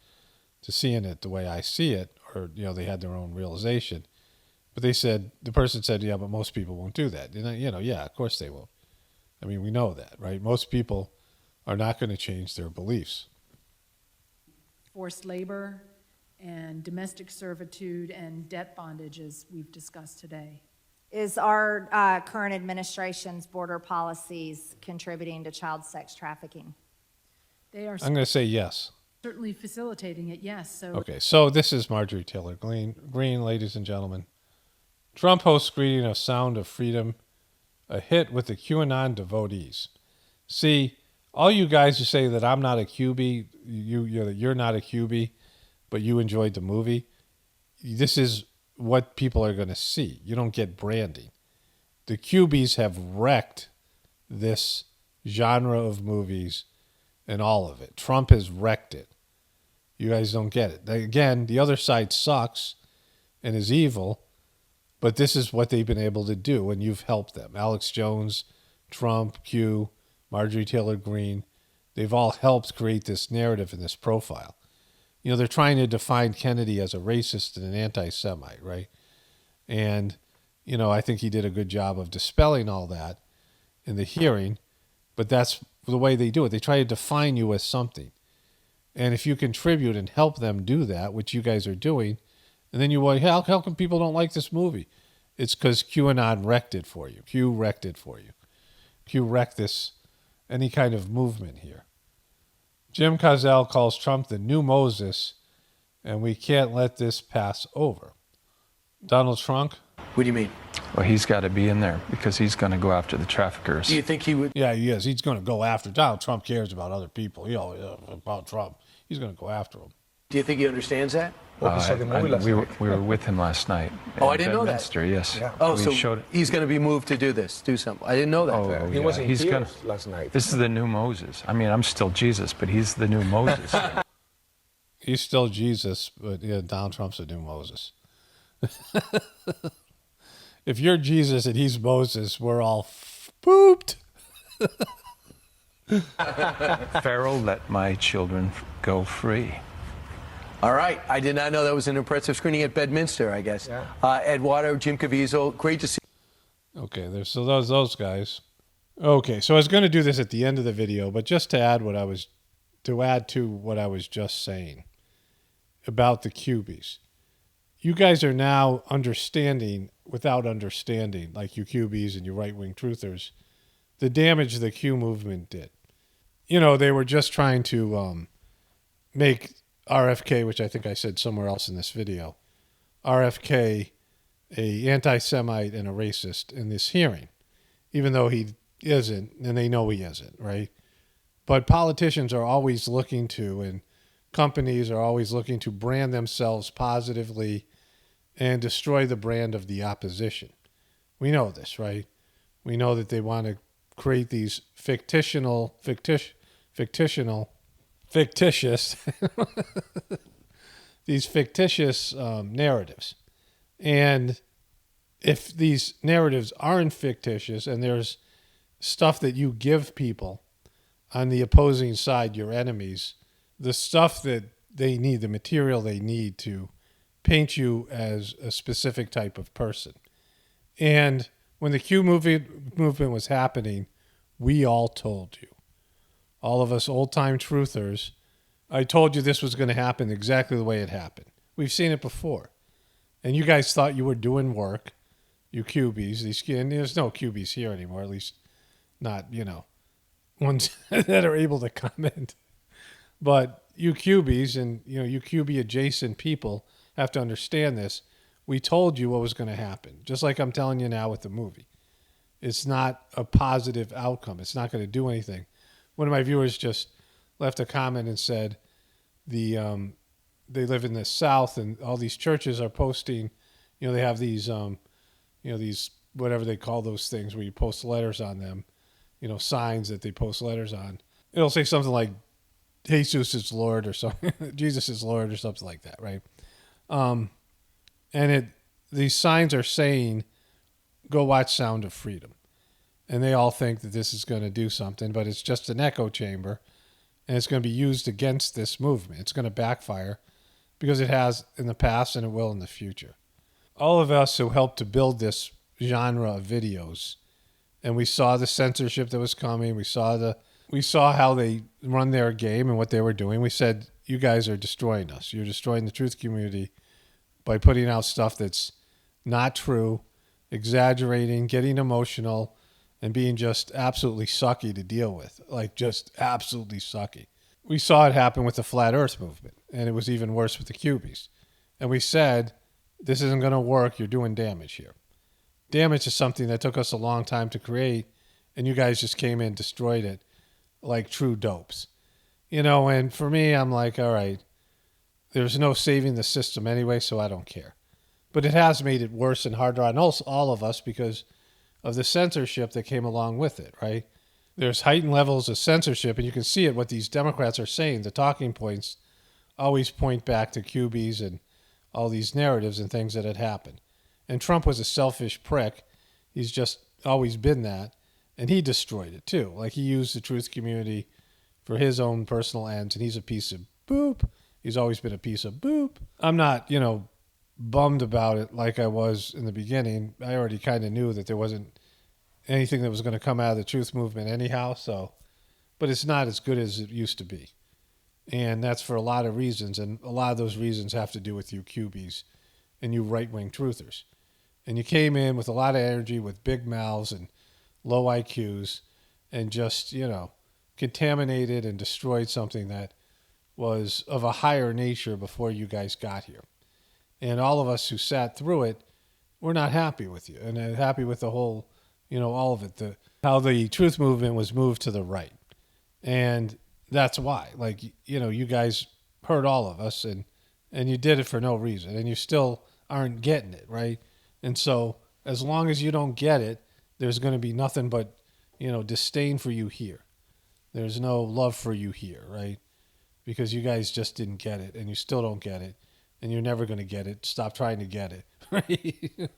to seeing it the way I see it, or, you know, they had their own realization. But the person said, yeah, but most people won't do that. And, you know, yeah, of course they won't. I mean, we know that, right? Most people are not going to change their beliefs.
Forced labor and domestic servitude and debt bondage, as we've discussed today.
Is our current administration's border policies contributing to child sex trafficking?
They are
I'm going to say yes.
certainly facilitating it, yes. So
Okay, so this is Marjorie Taylor Greene, ladies and gentlemen. Trump hosts greeting of Sound of Freedom, a hit with the QAnon devotees. See, all you guys who say that I'm not a QB, you're not a QB, but you enjoyed the movie, this is what people are going to see. You don't get branding. The QBs have wrecked this genre of movies and all of it. Trump has wrecked it. You guys don't get it. Again, the other side sucks and is evil, but this is what they've been able to do, and you've helped them. Alex Jones, Trump, Q, Marjorie Taylor Greene, they've all helped create this narrative and this profile. You know, they're trying to define Kennedy as a racist and an anti-Semite, right? And, you know, I think he did a good job of dispelling all that in the hearing, but that's the way they do it. They try to define you as something. And if you contribute and help them do that, which you guys are doing, and then you wonder, how come people don't like this movie? It's because QAnon wrecked it for you. Q wrecked it for you. Q wrecked any kind of movement here. Jim Cazell calls Trump the new Moses, and we can't let this pass over. Donald Trump?
What do you mean?
Well, he's got to be in there because he's going to go after the traffickers.
Do you think he would?
Yeah, he is. He's going to go after. Donald Trump cares about other people. About Trump. He's going to go after him.
Do you think he understands that?
We were with him last night.
Oh, I didn't know that.
Bedminster, yes.
Yeah. Oh,
we
so he's going to be moved to do something. I didn't know that.
Oh,
He
yeah.
was in
He's
tears
gonna,
last night.
This is the new Moses. I mean, I'm still Jesus, but he's the new Moses.
He's still Jesus, but yeah, Donald Trump's the new Moses. If you're Jesus and he's Moses, we're all pooped.
Pharaoh, let my children go free.
All right. I did not know that was an impressive screening at Bedminster, I guess. Yeah. Eduardo, Jim Caviezel, great to see.
Okay, there's so those guys. Okay, so I was going to do this at the end of the video, but just to add to what I was just saying about the QBs. You guys are now understanding, without understanding, like you QBs and you right-wing truthers, the damage the Q movement did. You know, they were just trying to make RFK, which I think I said somewhere else in this video, RFK a anti-Semite and a racist in this hearing, even though he isn't, and they know he isn't, right? But politicians are always looking to, and companies are always looking to brand themselves positively and destroy the brand of the opposition. We know this, right? We know that they want to create these fictitious these fictitious narratives. And if these narratives aren't fictitious and there's stuff that you give people on the opposing side, your enemies, the stuff that they need, the material they need to paint you as a specific type of person. And when the Q movement was happening, we all told you. All of us old-time truthers, I told you this was going to happen exactly the way it happened. We've seen it before. And you guys thought you were doing work, you QBs. And there's no QBs here anymore, at least not, ones that are able to comment. But you QBs and, you QB adjacent people have to understand this. We told you what was going to happen, just like I'm telling you now with the movie. It's not a positive outcome. It's not going to do anything. One of my viewers just left a comment and said they live in the South and all these churches are posting, they have these, these whatever they call those things where you post letters on them, signs that they post letters on. It'll say something like Jesus is Lord or something, Jesus is Lord or something like that, right? And these signs are saying, go watch Sound of Freedom. And they all think that this is going to do something, but it's just an echo chamber, and it's going to be used against this movement. It's going to backfire because it has in the past and it will in the future. All of us who helped to build this genre of videos, and we saw the censorship that was coming, we saw how they run their game and what they were doing. We said, you guys are destroying us. You're destroying the truth community by putting out stuff that's not true, exaggerating, getting emotional, and being just absolutely sucky to deal with. Like, just absolutely sucky. We saw it happen with the Flat Earth movement, and it was even worse with the cubies. And we said, this isn't going to work. You're doing damage here. Damage is something that took us a long time to create, and you guys just came in and destroyed it like true dopes. And for me, I'm like, all right, there's no saving the system anyway, so I don't care. But it has made it worse and harder on all of us because of the censorship that came along with it, right? There's heightened levels of censorship, and you can see it, what these Democrats are saying. The talking points always point back to cubies and all these narratives and things that had happened. And Trump was a selfish prick. He's just always been that. And he destroyed it too. Like, he used the truth community for his own personal ends, and he's a piece of boop. He's always been a piece of boop. I'm not, bummed about it like I was in the beginning. I already kind of knew that there wasn't anything that was going to come out of the truth movement anyhow. But it's not as good as it used to be. And that's for a lot of reasons. And a lot of those reasons have to do with you cubies and you right-wing truthers. And you came in with a lot of energy, with big mouths and low IQs, and just, contaminated and destroyed something that was of a higher nature before you guys got here. And all of us who sat through it, we're not happy with you, and happy with the whole, all of it, how the truth movement was moved to the right. And that's why, you guys hurt all of us, and you did it for no reason, and you still aren't getting it, right? And so as long as you don't get it, there's going to be nothing but, disdain for you here. There's no love for you here, right? Because you guys just didn't get it, and you still don't get it, and you're never going to get it. Stop trying to get it, right?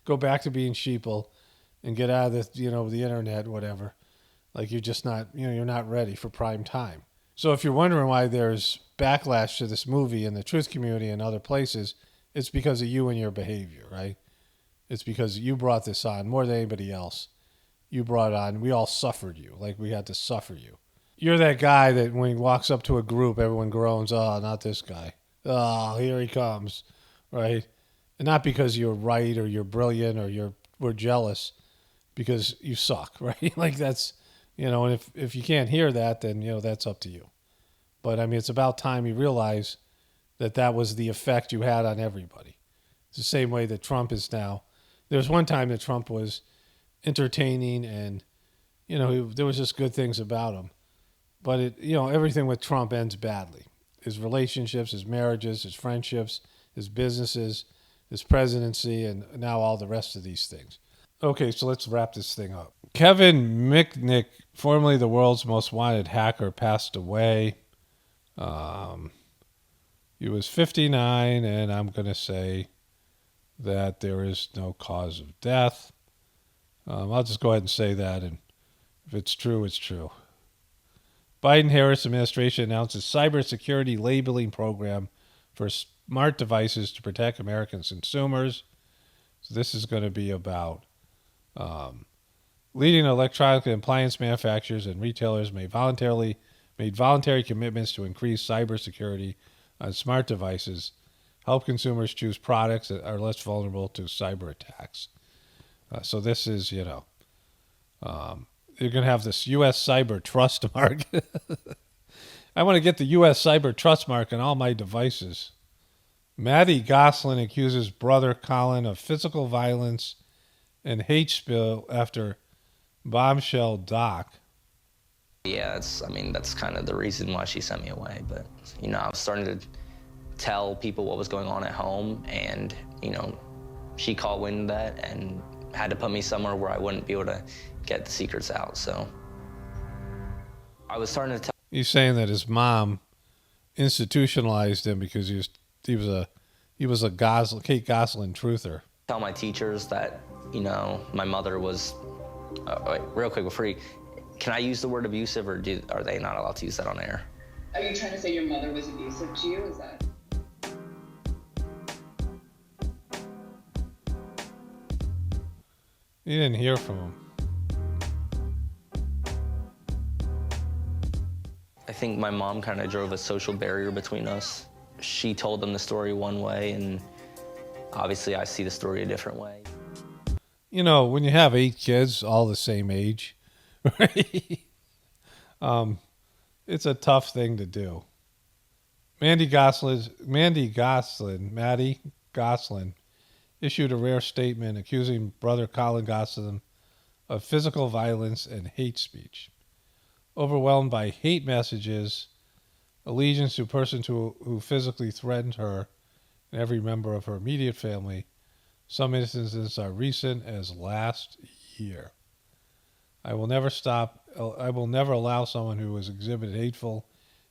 Go back to being sheeple and get out of the, the internet, whatever. Like, you're just not, you're not ready for prime time. So if you're wondering why there's backlash to this movie in the truth community and other places, it's because of you and your behavior, right? It's because you brought this on more than anybody else. You brought on, we all suffered you, like we had to suffer you. You're that guy that when he walks up to a group, everyone groans, oh, not this guy. Oh, here he comes, right? And not because you're right or you're brilliant or we're jealous, because you suck, right? Like, that's, and if you can't hear that, then, that's up to you. But, I mean, it's about time you realize that was the effect you had on everybody. It's the same way that Trump is now. There was one time that Trump was entertaining and, there was just good things about him. But, everything with Trump ends badly. His relationships, his marriages, his friendships, his businesses, his presidency, and now all the rest of these things. Okay, so let's wrap this thing up. Kevin Mitnick, formerly the world's most wanted hacker, passed away. He was 59, and I'm going to say that there is no cause of death. I'll just go ahead and say that, and if it's true, it's true. Biden-Harris administration announces cybersecurity labeling program for smart devices to protect American consumers. So this is going to be about leading electronic appliance manufacturers and retailers made voluntary commitments to increase cybersecurity on smart devices, help consumers choose products that are less vulnerable to cyber attacks. So this is, you're going to have this U.S. Cyber Trust Mark. I want to get the U.S. Cyber Trust Mark on all my devices. Maddie Gosselin accuses brother Colin of physical violence and hate spill after bombshell doc.
Yeah, that's kind of the reason why she sent me away. But, I was starting to tell people what was going on at home, and, she caught wind of that and had to put me somewhere where I wouldn't be able to get the secrets out. So I was starting to tell.
He's saying that his mom institutionalized him because he was a Kate Gosselin truther.
Tell my teachers that, you know, my mother was. Wait, real quick before can I use the word abusive, or are they not allowed to use that on air?
Are you trying to say your mother was abusive to you? Is that?
You didn't hear from him.
I think my mom kind of drove a social barrier between us. She told them the story one way, and obviously I see the story a different way.
You know, when you have 8 kids, all the same age, right? It's a tough thing to do. Maddie Gosselin issued a rare statement accusing brother Colin Gosselin of physical violence and hate speech. Overwhelmed by hate messages, allegiance to persons who physically threatened her and every member of her immediate family, some instances are recent as last year. I will never allow someone who has exhibited hateful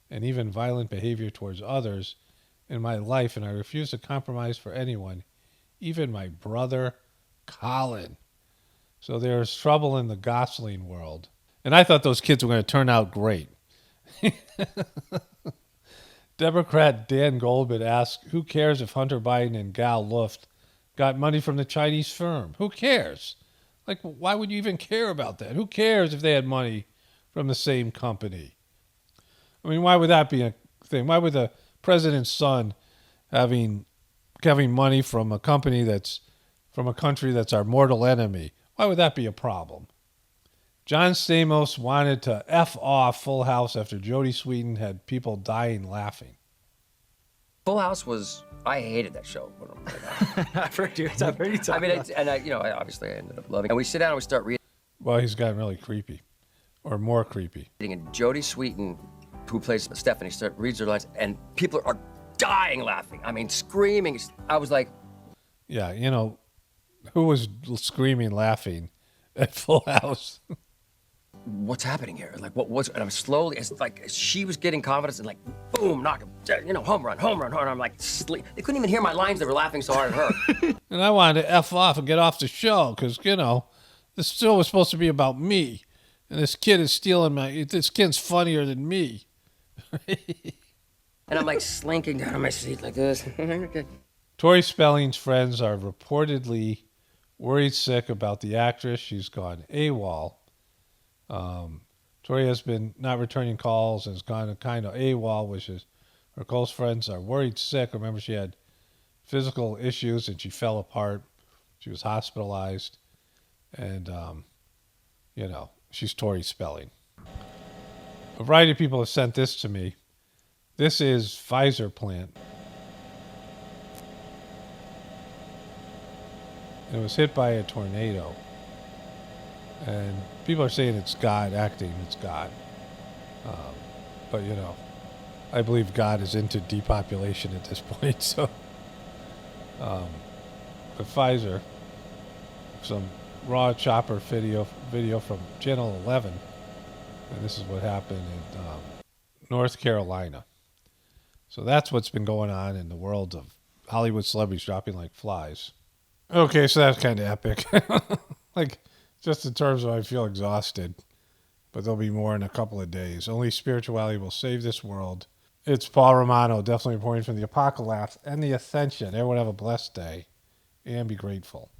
and even violent behavior towards others in my life, and I refuse to compromise for anyone, even my brother Colin. So there's trouble in the Gosling world. And I thought those kids were going to turn out great. Democrat Dan Goldman asked, who cares if Hunter Biden and Gal Luft got money from the Chinese firm? Who cares? Like, why would you even care about that? Who cares if they had money from the same company? I mean, why would that be a thing? Why would the president's son having money from a company that's from a country that's our mortal enemy? Why would that be a problem? John Stamos wanted to F off Full House after Jodie Sweetin had people dying laughing.
Full House was, I hated that show.
I've heard you talk
I mean, obviously I ended up loving it. And we sit down and we start reading.
Well, he's gotten really creepy, or more creepy.
And Jodie Sweetin, who plays Stephanie, reads her lines, and people are dying laughing. I mean, screaming. I was like...
Yeah, you know, who was screaming, laughing at Full House?
What's happening here? Like, and I'm slowly, it's like she was getting confidence and like, boom, knock him, home run. I'm like, they couldn't even hear my lines. They were laughing so hard at her.
And I wanted to F off and get off the show because, this show was supposed to be about me. And this kid is this kid's funnier than me.
And I'm like slinking down on my seat like this.
Tori Spelling's friends are reportedly worried sick about the actress. She's gone AWOL. Tori has been not returning calls and has gone kind of AWOL, which is her close friends are worried sick. Remember, she had physical issues and she fell apart. She was hospitalized. And, she's Tori Spelling. A variety of people have sent this to me. This is Pfizer plant. It was hit by a tornado. And people are saying it's God acting. It's God. But, I believe God is into depopulation at this point. So, but Pfizer, some raw chopper video from Channel 11. And this is what happened in North Carolina. So that's what's been going on in the world of Hollywood celebrities dropping like flies. Okay, so that's kind of epic. Just in terms of I feel exhausted. But there'll be more in a couple of days. Only spirituality will save this world. It's Paul Romano, definitely reporting from the Apocalypse and the Ascension. Everyone have a blessed day and be grateful.